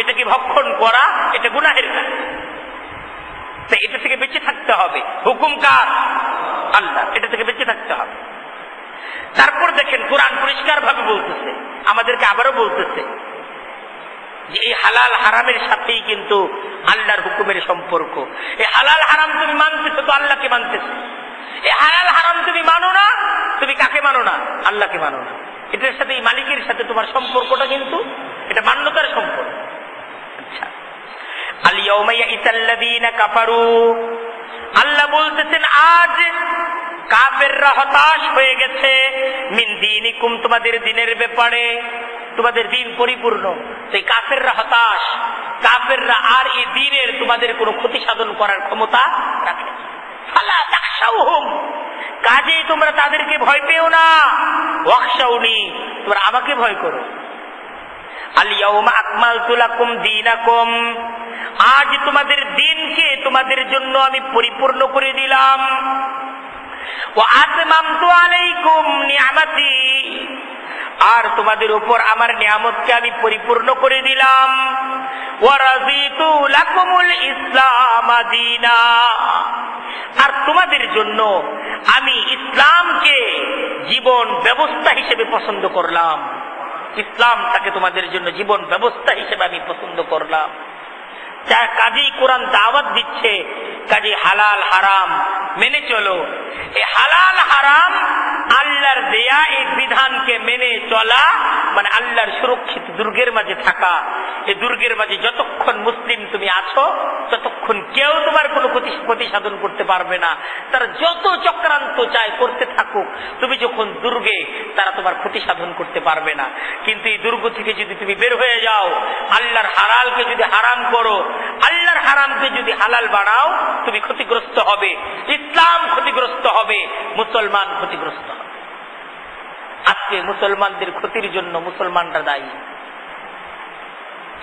এটাকে ভক্ষণ করা, এটা গুনাহের কাজ। তাই এটা থেকে বেঁচে থাকতে হবে। হুকুম কার? আল্লাহ। এটা থেকে বেঁচে থাকতে হবে। তারপর দেখেন কোরআন পরিষ্কার ভাবে বলতেছে, আমাদেরকে আবারও বলতেছে যে এই হালাল হারামের সাথেই কিন্তু আল্লাহর হুকুমের সম্পর্ক। এই হালাল হারাম তুমি মানতেছো তো আল্লাহকে মানতেছো। এই হালাল হারাম তুমি মানো না, তুমি কাকে মানো না? আল্লাহকে মানো না। এটার সাথে, এই মালিকের সাথে তোমার সম্পর্কটা কিন্তু এটা মান্যতার সম্পর্ক। আচ্ছা, আল ইয়াউমা ইয়াইসাল্লাযীনা কাফারু, আল্লাহ বলতেছেন আজ কাফেররা হতাশ হয়ে গেছে, মিন দীনিকুম, তোমাদের দিনের ব্যাপারে। তোমাদের দিন পরিপূর্ণ, সেই কাফেররা হতাশ। কাফেররা আর এই দিনের তোমাদের কোনো ক্ষতি সাধন করার ক্ষমতা রাখে না। ফালা তাখশাউহুম, কাজেই তোমরা তাদেরকে ভয় পেও না। ওয়াখশাউনি, তোমরা আমাকে ভয় করো। আল ইয়াউমা আকমালতু লাকুম দীনাকুম, আজ তোমাদের দিনকে তোমাদের জন্য আমি পরিপূর্ণ করে দিলাম। ওয়া আতমামতু আলাইকুম নি'মাতি, আর তোমাদের উপর আমার নিয়ামতকে আমি পরিপূর্ণ করে দিলাম। ওয়া রাযীতু লাকুমুল ইসলাম দীনা, আর তোমাদের জন্য আমি ইসলামকে জীবন ব্যবস্থা হিসেবে পছন্দ করলাম। ইসলামটাকে তোমাদের জন্য জীবন ব্যবস্থা হিসেবে আমি পছন্দ করলাম। কাজেই কোরআন দাওয়াত দিচ্ছে, কাজে হালাল হারাম মেনে চলো। এই হালাল হারাম আল্লাহর দেয়া এই বিধানকে মেনে চলা মানে আল্লাহর সুরক্ষিত দুর্গের মাঝে থাকা। এই দুর্গের মাঝে যতক্ষণ মুসলিম তুমি আছো ততক্ষণ কেউ তোমার কোনো ক্ষতি সাধন করতে পারবে না। তারা যত চক্রান্ত চায় করতে থাকুক, তুমি যখন দুর্গে তারা তোমার ক্ষতি সাধন করতে পারবে না। কিন্তু এই দুর্গ থেকে যদি তুমি বের হয়ে যাও, আল্লাহর হালালকে যদি হারাম করো, আল্লাহর হারামকে যদি হালাল বানাও, তুমি ক্ষতিগ্রস্ত হবে, ইসলাম ক্ষতিগ্রস্ত হবে, মুসলমান ক্ষতিগ্রস্ত হবে। আজকে মুসলমানদের ক্ষতির জন্য মুসলমানরা দায়ী।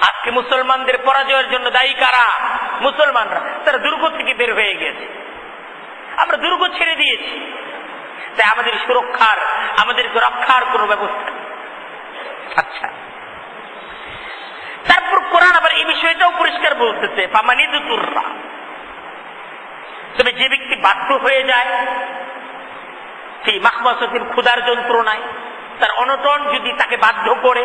আজকে মুসলমানদের পরাজয়ের জন্য দায়ী কারা? মুসলমানরা। তারা দুর্গ থেকে বের হয়ে গেছে, আমরা দুর্গ ছেড়ে দিয়েছি। তাই আমাদের সুরক্ষার, আমাদেরকে রক্ষার কোন ব্যবস্থা নেই। আচ্ছা, তারপর কোরআন আবার এই বিষয়টাও পরিষ্কার বলতেছে, ফামানিদুতুররা, তবে যে ব্যক্তি বাধ্য হয়ে যায় সেই মাখমাসাতিন ক্ষুধার যন্ত্রণায়, তার অনটন যদি তাকে বাধ্য করে,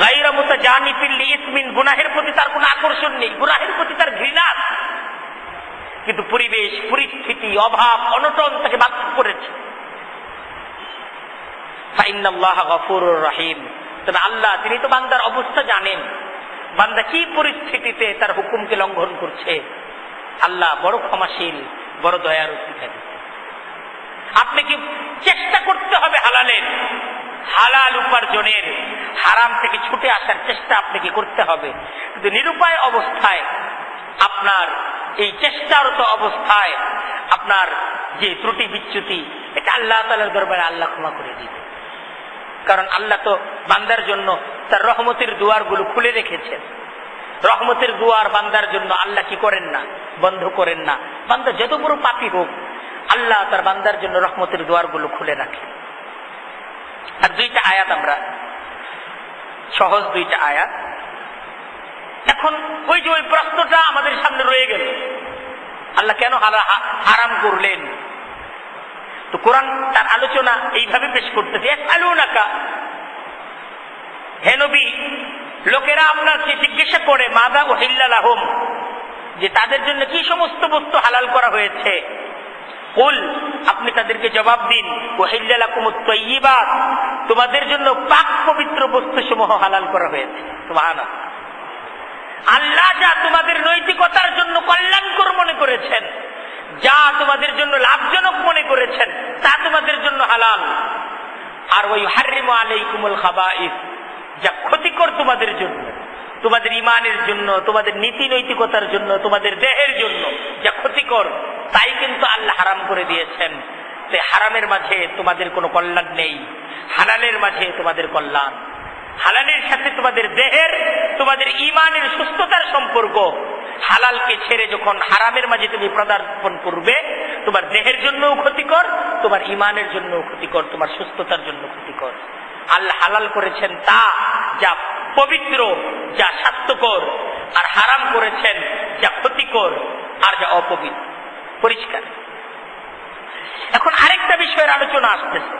গায়রা মুতাজানিফিল লিইসমিন, গুনাহের প্রতি তার কোনো আকর্ষণ নেই, গুনাহের প্রতি তার ঘৃণা, কিন্তু পরিবেশ পরিস্থিতি অভাব অনটন তাকে বাধ্য করেছে, ফাইন্নাল্লাহা গফুরুর রহিম, তবে আল্লাহ তিনি তো বান্দার অবস্থা জানেন, বান্দা কি পরিস্থিতিতে তার হুকুমকে লঙ্ঘন করছে। আল্লাহ বড় ক্ষমাশীল, বড় দয়ার অধিকারী। আপনাকে চেষ্টা করতে হবে হালালের, হালাল উপার্জনের, হারাম থেকে ছুটে আসার চেষ্টা আপনাকে করতে হবে। কিন্তু নিরুপায় অবস্থায়, আপনার এই চেষ্টারত অবস্থায় আপনার যে ত্রুটি বিচ্যুতি, এটা আল্লাহ তাআলার দরবারে আল্লাহ ক্ষমা করে দিবে। কারণ আল্লাহ তো বান্দার জন্য তার রহমতের দুয়ারগুলো খুলে রেখেছেন। রহমতের দুয়ার বান্দার জন্য আল্লাহ কি করেন না, বন্ধ করেন না। বান্দা যত বড় পাপী হোক, আল্লাহ তার বান্দার জন্য রহমতের দুয়ারগুলো খুলে রাখে। আর দুইটা আয়াত, আমরা সহজ দুইটা আয়াত। এখন ওই যে ওই প্রশ্নটা আমাদের সামনে রয়ে গেল, আল্লাহ কেন হারাম করলেন? তো কোরআন তার আলোচনা এইভাবে পেশ করতেছে, ইয়াসআলুনাকা, হে নবী, লোকেরা আপনাকে জিজ্ঞাসা করে, মাযা উহিল্লা লাহুম, যে তাদের জন্য কি সমস্ত বস্তু হালাল করা হয়েছে। কুল, আপনি তাদেরকে জবাব দিন, উহিল্লা লাকুমুত তাইয়্যিবাত, তোমাদের জন্য পাক পবিত্র বস্তুসমূহ হালাল করা হয়েছে। সুবহানাল্লাহ। আল্লাহ যা তোমাদের নৈতিকতার জন্য কল্যাণকর মনে করেছেন, যা তোমাদের জন্য লাভজনক মনে করেছেন, তা তোমাদের জন্য হালাল। আর ওই হারিমু আলাইকুমুল খাবাইস, যা ক্ষতিকর তোমাদের জন্য, তোমাদের ইমানের জন্য, তোমাদের নীতি নৈতিকতার জন্য, তোমাদের দেহের জন্য যা ক্ষতিকর, তাই কিন্তু আল্লাহ হারাম করে দিয়েছেন। তো হারামের মাঝে তোমাদের কোনো কল্যাণ নেই, হালালের মাঝে তোমাদের কল্যাণ। হালালের সাথে তোমাদের দেহের, তোমাদের ইমানের সুস্থতার সম্পর্ক। হালালকে ছেড়ে যখন হারামের মাঝে তুমি পদার্পণ করবে, তোমার দেহের জন্যও ক্ষতিকর, তোমার ইমানের জন্যও ক্ষতিকর, তোমার সুস্থতার জন্য ক্ষতিকর। আল্লাহ হালাল করেছেন তা যা পবিত্র, যা স্বাস্থ্যকর, আর হারাম করেছেন যা ক্ষতিকর আর যা অপবিত্র, পরিষ্কার। এখন আরেকটা বিষয়ের আলোচনা আসতেছে,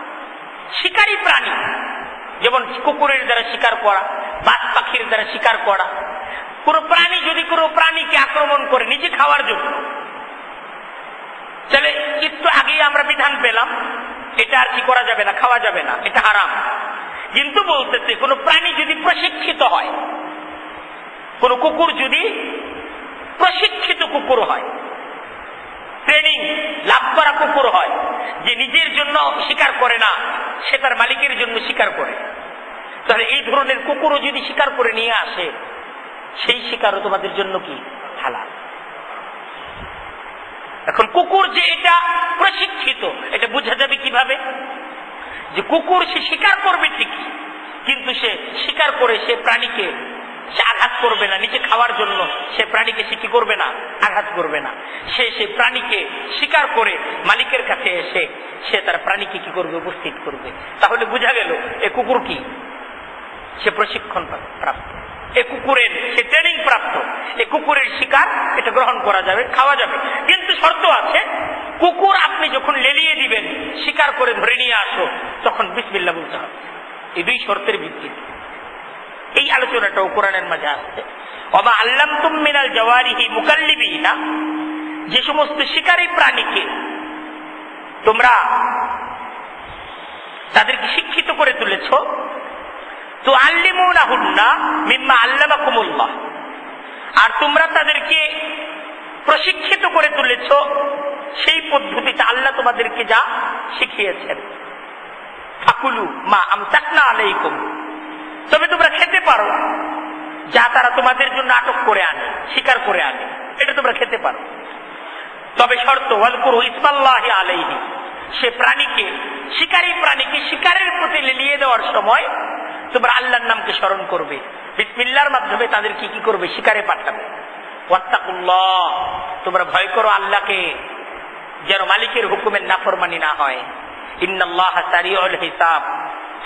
শিকারী প্রাণী, যেমন কুকুরের দ্বারা শিকার করা, বাজ পাখির দ্বারা শিকার করা। কোন প্রাণী যদি কোনো প্রাণীকে আক্রমণ করে নিজে খাওয়ার জন্য, তাহলে একটু আগেই আমরা বিধান পেলাম এটা আর কি করা যাবে না, খাওয়া যাবে না, এটা হারাম। কিন্তু বলতেছে কোন প্রাণী যদি প্রশিক্ষিত হয়, কোন কুকুর যদি প্রশিক্ষিত কুকুর হয়, ট্রেনিং লাভ করা কুকুর হয়, যে নিজের জন্য শিকার করে না, সে তার মালিকের জন্য শিকার করে, তাহলে এই ধরনের কুকুরও যদি শিকার করে নিয়ে আসে, সেই শিকারও তোমাদের জন্য কি হালাল। এখন কুকুর যে এটা প্রশিক্ষিত, এটা বোঝা যাবে কিভাবে? যে কুকুর সে শিকার করবে ঠিকই, কিন্তু সে শিকার করে সে প্রাণীকে সে আঘাত করবে না, নিজে খাওয়ার জন্য সে প্রাণীকে সে কি করবে না, আঘাত করবে না। সে প্রাণীকে শিকার করে মালিকের কাছে এসে সে তার প্রাণীকে কি করবে, উপস্থিত করবে। তাহলে বোঝা গেল এ কুকুর কি, সে প্রশিক্ষণ প্রাপ্ত, এ কুকুরের সে ট্রেনিং প্রাপ্ত, এ কুকুরের শিকার এটা গ্রহণ করা যাবে, খাওয়া যাবে। কিন্তু শর্ত আছে, কুকুর আপনি যখন লেলিয়ে দিবেন, শিকার করে ধরে নিয়ে আসো, তখন বিসমিল্লাহ বলতে হবে। এই দুই শর্তের ভিত্তিতে এই আলোচনাটাও কোরআনের মাঝে আসছে। ওমা আল্লামতুম মিনাল জাওয়ারিহি মুকাল্লিবিনা, যে সমস্ত শিকারী প্রাণীকে তোমরা তাদেরকে শিক্ষিত করে তুলেছ, তো আল্লিমুনাহুন্না মিম্মা আল্লামাকুমুল্লাহ, আর তোমরা তাদেরকে প্রশিক্ষিত করে তুলেছ সেই পদ্ধতিতে আল্লাহ তোমাদেরকে যা শিখিয়েছেন। ফাকুলু মা আমসাকনা আলাইকুম, তবে তোমরা খেতে পারো যা তারা তোমাদের জন্য আটক করে আনে, শিকার করে আনে, এটা তোমরা খেতে পারো। তবে শর্ত ওয়াজকুরু ইসমাল্লাহি আলাইহি, সে প্রাণীকে, শিকারী প্রাণীকে শিকারের প্রতি লেলিয়ে দেওয়ার সময় তোমরা আল্লাহর নামকে স্মরণ করবে, বিসমিল্লাহর মাধ্যমে তাদেরকে কি করবে, শিকারে পাঠাবে। ওয়াত্তাকুল্লাহ, তোমরা ভয় করো আল্লাহকে, যেন মালিকের হুকুমের নাফরমানি না হয়। ইন্নাল্লাহা সারিউল হিসাব,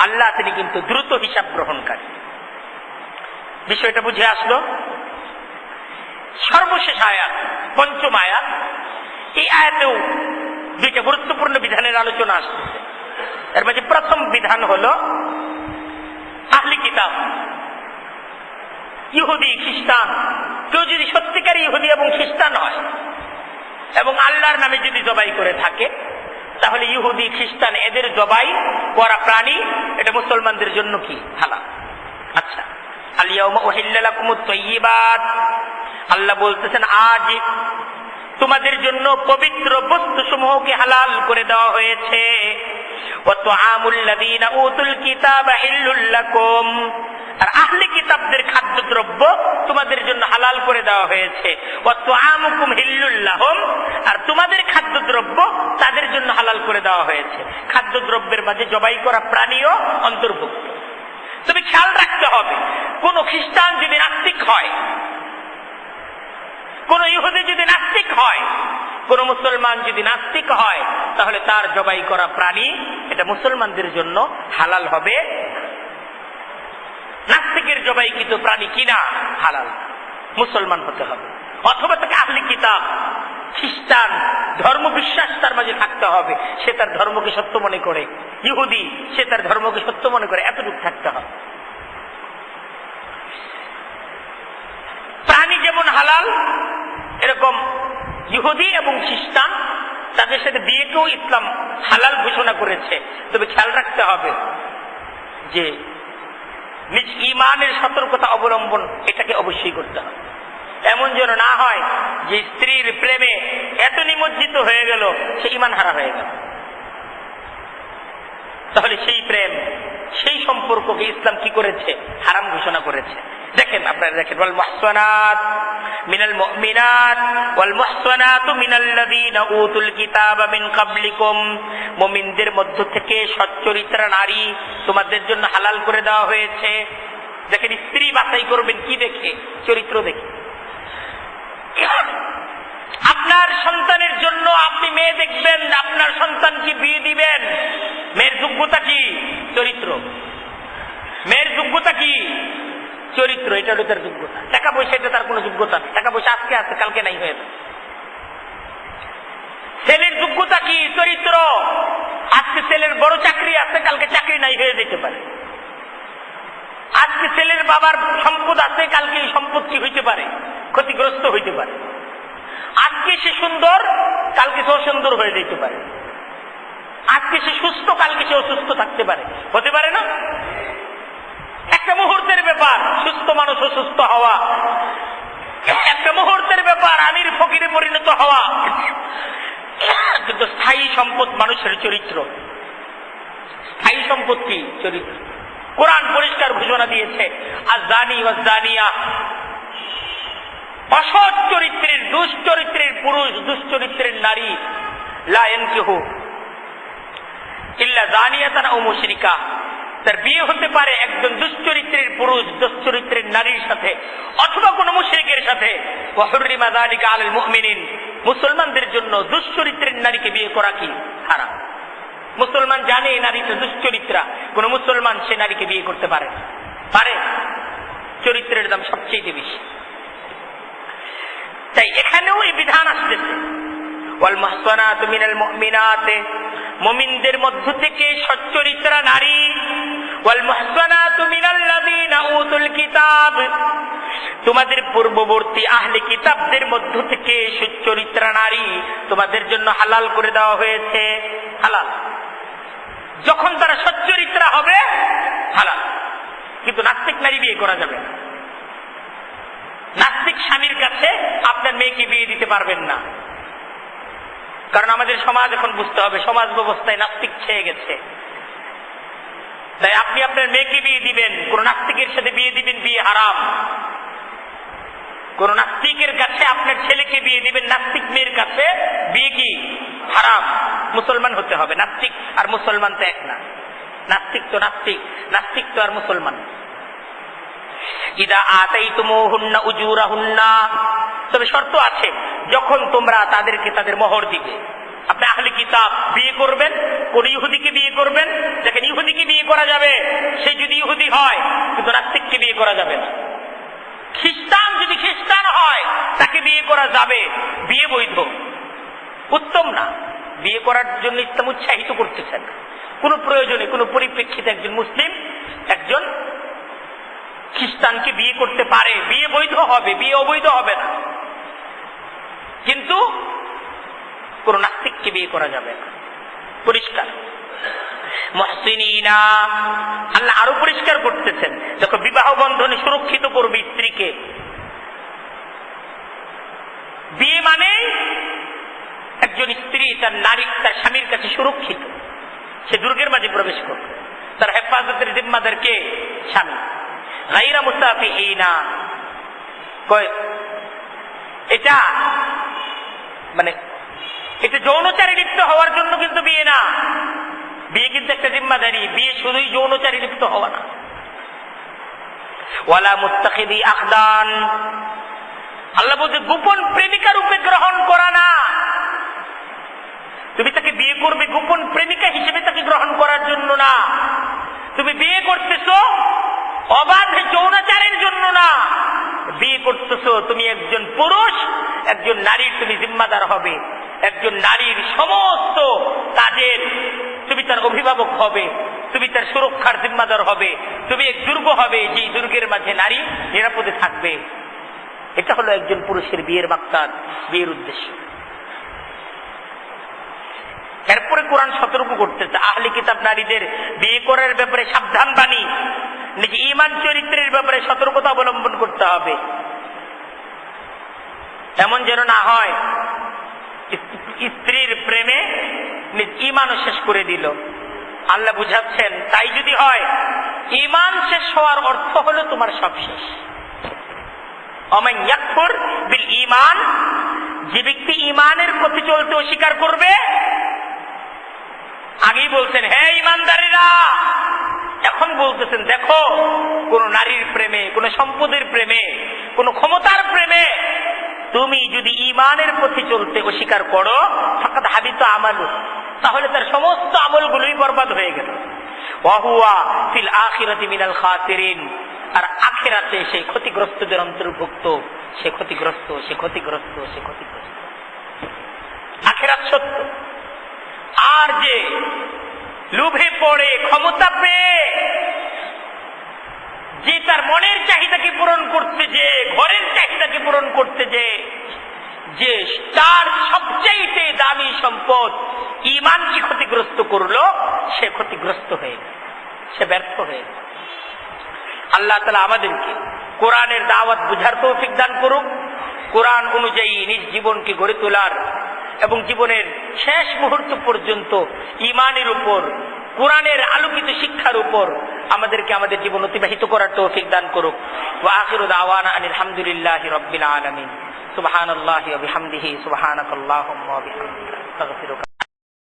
আল্লাহ তিনি কিন্তু দ্রুত হিসাব গ্রহণকারী। বিষয়টা বুঝে আসলো। সর্বশেষ আয়াত, পঞ্চম আয়াত, এই আয়াতেও দুইটা গুরুত্বপূর্ণ বিধানের আলোচনা আসতেছে। এর মাঝে প্রথম বিধান হলো আহলি কিতাব, ইহুদি খ্রিস্টান, কেউ যদি সত্যিকার ইহুদি এবং খ্রিস্টান হয় এবং আল্লাহর নামে যদি জবাই করে থাকে, তাহলে ইহুদি খ্রিস্টান এদের জবাই করা প্রাণী এটা মুসলমানদের জন্য কি হালাল। আচ্ছা, আল ইয়াউমা উহিল্লা লাকুমুত তাইয়্যিবাত, আল্লাহ বলতেছেন আজ তোমাদের জন্য পবিত্র বস্তুসমূহকে হালাল করে দেওয়া হয়েছে। ওয়া তুআমুল লাযীনা উতুল কিতাবা হিল্লুল লাকুম, আর আহলে কিতাবদের খাদ্যদ্রব্য তোমাদের জন্য হালাল করে দেওয়া হয়েছে। ওয়া তুআমুকুম হিল্লুল লাহুম, আর তোমাদের খাদ্যদ্রব্য তাদের জন্য হালাল করে দেওয়া হয়েছে। খাদ্যদ্রব্যের মাঝে জবাই করা প্রাণীও অন্তর্ভুক্ত। তবে খেয়াল রাখতে হবে, কোন খ্রিস্টান যদি নাস্তিক হয়, কোন ইহুদি যদি নাস্তিক হয়, কোন মুসলমান যদি নাস্তিক হয়, তাহলে তার জবাই করা প্রাণী এটা মুসলমানদের জন্য হালাল হবে। নাস্তিকের জবাইকৃত প্রাণী কিনা হালাল, মুসলমান হতে হবে। অথবা তাকে আহলি কিতাব, খ্রিস্টান ধর্ম বিশ্বাস তার মাঝে থাকতে হবে, সে তার ধর্মকে সত্য মনে করে। ইহুদি, সে তার ধর্মকে সত্য মনে করে, এতটুকু থাকতে হবে। প্রাণী যেমন হালাল, এরকম ইহুদি এবং খ্রিস্টান তাদের সাথে বিয়েকেও ইসলাম হালাল ঘোষণা করেছে। তবে খেয়াল রাখতে হবে যে নিজ ঈমানের সতর্কতা অবলম্বন এটাকে অবশ্যই করতে হবে। এমন যেন না হয় যে স্ত্রীর প্রেমে এত নিমজ্জিত হয়ে গেল সে ঈমান হারা হয়ে গেল, তাহলে সেই প্রেম, সেই সম্পর্ককে ইসলাম কি করেছে, হারাম ঘোষণা করেছে। দেখেন, আপনারা দেখেন, ওয়াল মুহসানাত মিনাল মুমিনাত ওয়াল মুহসানাতু মিনাল্লাযীনা উতুল কিতাবা মিন ক্বাবলিকুম, মুমিনদের মধ্য থেকে সচ্চরিত্রা নারী তোমাদের জন্য হালাল করে দেওয়া হয়েছে। দেখেন, স্ত্রী বাছাই করবেন কি দেখে, চরিত্র দেখে। আপনার সন্তানের জন্য আপনি মেয়ে দেখবেন, আপনার সন্তানকে বিয়ে দিবেন, মেয়ের যোগ্যতা কি, চরিত্র। মেয়ের যোগ্যতা কি, চরিত্র। এটা হলো তার যোগ্যতা। টাকা পয়সা এটা তার কোনো যোগ্যতা নেই, টাকা পয়সা আজকে আছে কালকে নাই হয়ে যাবে। ছেলের যোগ্যতা কি, চরিত্র। আজকে ছেলের বড় চাকরি আছে, কালকে চাকরি নাই হয়ে যেতে পারে। আজকে ছেলের বাবার সম্পদ আছে, কালকে এই সম্পদ কি হইতে পারে, ক্ষতিগ্রস্ত হইতে পারে। আজকে সে সুন্দর, কালকে সে অসুন্দর হয়ে যেতে পারে। আজকে সে সুস্থ, কালকে সে অসুস্থ থাকতে পারে, হতে পারে না? একটা মুহূর্তের ব্যাপার সুস্থ মানুষ অসুস্থ হওয়া, একটা মুহূর্তের ব্যাপার আমির ফকিরে পরিণত হওয়া। কিন্তু স্থায়ী সম্পদ মানুষের চরিত্র। স্থায়ী সম্পদ কি, চরিত্র। কোরআন পরিষ্কার ঘোষণা দিয়েছে, আয-যানী ওয়াজ-যানিয়া, অসৎ চরিত্রের, দুশ্চরিত্রের পুরুষ, দুশ্চরিত্রের নারী, লা ইয়ানকিহু ইল্লা যানিয়াতান আও মুশরিকা, তার বিয়ে হতে পারে একজন দুশ্চরিত্রের পুরুষ, দুশ্চরিত্রের নারীর সাথে, অথবা কোন মুশরিকের সাথে। ওয়া হুররিমা যালিকা আলাল মুমিনিন, মুসলমানদের জন্য দুশ্চরিত্রের নারীকে বিয়ে করা কি হারাম। মুসলমান জানে এই নারীটা দুশ্চরিত্রা, কোন মুসলমান সে নারীকে বিয়ে করতে পারে না। পারে? চরিত্রের দাম সবচেয়ে বেশি। তাই এখানেও এই বিধান আসতেছে, ওয়াল মুহসানাতু মিনাল মুমিনাত, মুমিনদের মধ্য থেকে সচ্চরিত্রা নারী, ওয়াল মুহসানাতু মিনাল্লাযীনা উতুল কিতাব, তোমাদের পূর্ববর্তী আহলে কিতাবদের মধ্য থেকে সুচরিত্রা নারী তোমাদের জন্য হালাল করে দেওয়া হয়েছে। হালাল, যখন তারা সচ্চরিত্রা হবে হালাল। কিন্তু নাস্তিক নারী বিয়ে করা যাবে না। নাস্তিক স্বামীর কাছে আপনার মেয়েকে বিয়ে দিতে পারবেন না, কারণ আমাদের সমাজ এখন বুঝতে হবে সমাজ ব্যবস্থায় নাস্তিক ছেয়ে গেছে। তাই আপনি আপনার মেয়েকে বিয়ে দিবেন, কোন নাস্তিকের সাথে বিয়ে দিবেন, বিয়ে হারাম। কোন নাস্তিকের কাছে আপনার ছেলেকে বিয়ে দিবেন, নাস্তিক মেয়ের কাছে বিয়ে কি হারাম। মুসলমান হতে হবে, নাস্তিক আর মুসলমান তো এক না। নাস্তিক তো নাস্তিক, নাস্তিক তো আর মুসলমান। ইদা আতাইতুমুহুন্না উজুরাহুন্না, তবে শর্ত আছে, যখন তোমরা তাদেরকে তাদের মোহর দিবে। আপনি আহলে কিতাব বিয়ে করবেন, কোন ইহুদিকে বিয়ে করবেন, দেখেন ইহুদিকে বিয়ে করা যাবে সে যদি ইহুদি হয়, কিন্তু নাস্তিককে বিয়ে করা যাবে না। খ্রিস্টান যদি খ্রিস্টান হয় তাকে বিয়ে করা যাবে, বিয়ে বৈধ, উত্তম না। বিয়ে করার জন্য ইসলাম উৎসাহিত করতেছেন, কোন প্রয়োজনে কোন পরিপ্রেক্ষিতে একজন মুসলিম একজন খ্রিস্টানকে বিয়ে করতে পারে, বিয়ে বৈধ হবে, বিয়ে অবৈধ হবে না। কিন্তু কোন নাস্তিককে বিয়ে করা যাবে না, পরিষ্কার। মুহসিনিনা, আল্লাহ আরো পরিষ্কার করতেছেন, দেখো বিবাহ বন্ধনে সুরক্ষিত করবে স্ত্রীকে। বিয়ে মানে একজন স্ত্রী তার নারী তার স্বামীর কাছে সুরক্ষিত, সে দুর্গের মাঝে প্রবেশ করবে, তার হেফাজতের জিম্মাদার কে? স্বামী। গায়রা মুসাফিহিনা, এটা মানে এটা যৌনচারী লিপ্ত হওয়ার জন্য কিন্তু বিয়ে না। বিয়ে কিন্তু একটা জিম্মাদারি, বিয়ে শুধুই যৌনচারী লিপ্ত হওয়া না। ওয়ালা মুত্তাখিদি আখদান, আল্লাহ বলছে গোপন প্রেমিকা রূপে গ্রহণ করা না। তুমি তাকে বিয়ে করবে গোপন প্রেমিকা হিসেবে তাকে গ্রহণ করার জন্য না। তুমি বিয়ে করতেছো অবাধ যৌনাচারের জন্য না, বিয়ে করতেছো তুমি একজন পুরুষ, একজন নারীর তুমি জিম্মাদার হবে, একজন নারীর সমস্ত কাজের তুমি তার অভিভাবক হবে, তুমি তার সুরক্ষার জিম্মাদার হবে, তুমি এক দুর্গ হবে, যে দুর্গের মাঝে নারী নিরাপদে থাকবে। এটা হলো একজন পুরুষের বিয়ের মাকসাদ, বিয়ের উদ্দেশ্য। এরপরে কোরআন সতর্ক করতেছে আহলে কিতাব নারীদের বিয়ে করার ব্যাপারে সাবধান বাণী, নিজে ঈমান চরিত্রের ব্যাপারে সতর্কতা অবলম্বন করতে হবে। এমন যেন না হয় স্ত্রীর প্রেমে ঈমানও শেষ করে দিল। আল্লাহ বুঝাচ্ছেন তাই যদি হয়, ঈমান শেষ হওয়ার অর্থ হলো তোমার সব শেষ। ওমান ইয়াকফুর বিল ঈমান, যে ব্যক্তি ঈমানের পথে চলতে অস্বীকার করবে, আগেই বলছেন হে ঈমানদারেরা, এখন বলতেছেন দেখো কোন নারীর প্রেমে, কোন সম্পদের প্রেমে, কোন ক্ষমতার প্রেমে তুমি যদি ঈমানের পথে চলতে অস্বীকার করো, ফাকাদ হাবিতা আমালু, তাহলে তার সমস্ত আমলগুলোই বরবাদ হয়ে গেল। ওয়া হুয়া ফিল আখিরাতি মিনাল খাসিরিন, আর আখিরাতে সেই ক্ষতিগ্রস্তদের অন্তর্ভুক্ত। সে ক্ষতিগ্রস্ত, সে ক্ষতিগ্রস্ত, সে ক্ষতিগ্রস্ত। আখিরাত সত্য। আর যে লোভে পড়ে ক্ষমতা পেয়ে যে তার মনের চাহিদাকে পূরণ করতে, যে ঘরের চাহিদাকে পূরণ করতে, যে তার সবচাইতে দামি সম্পদ ঈমানকে ক্ষতিগ্রস্ত করলো, সে ক্ষতিগ্রস্ত হয়ে গেল, সে ব্যর্থ হয়ে গেল। আল্লাহ তাআলা আমাদেরকে কোরআনের দাওয়াত বুঝার তৌফিক দান করুক, কোরআন অনুযায়ী নিজ জীবনকে গড়ে তোলার এবং জীবনের শেষ মুহূর্ত পর্যন্ত ঈমানের উপর, কোরআনের আলোকিত শিক্ষার উপর আমাদেরকে আমাদের জীবন অতিবাহিত করার তৌফিক দান করুক। ওয়া আখিরু দাওয়ানা আনিল হামদুলিল্লাহি রাব্বিল আলামিন। সুবহানাল্লাহি ওয়া বিহামদিহি, সুবহানাকাল্লাহুম্মা ওয়া বিহামদিকা, আস্তাগফিরুকা।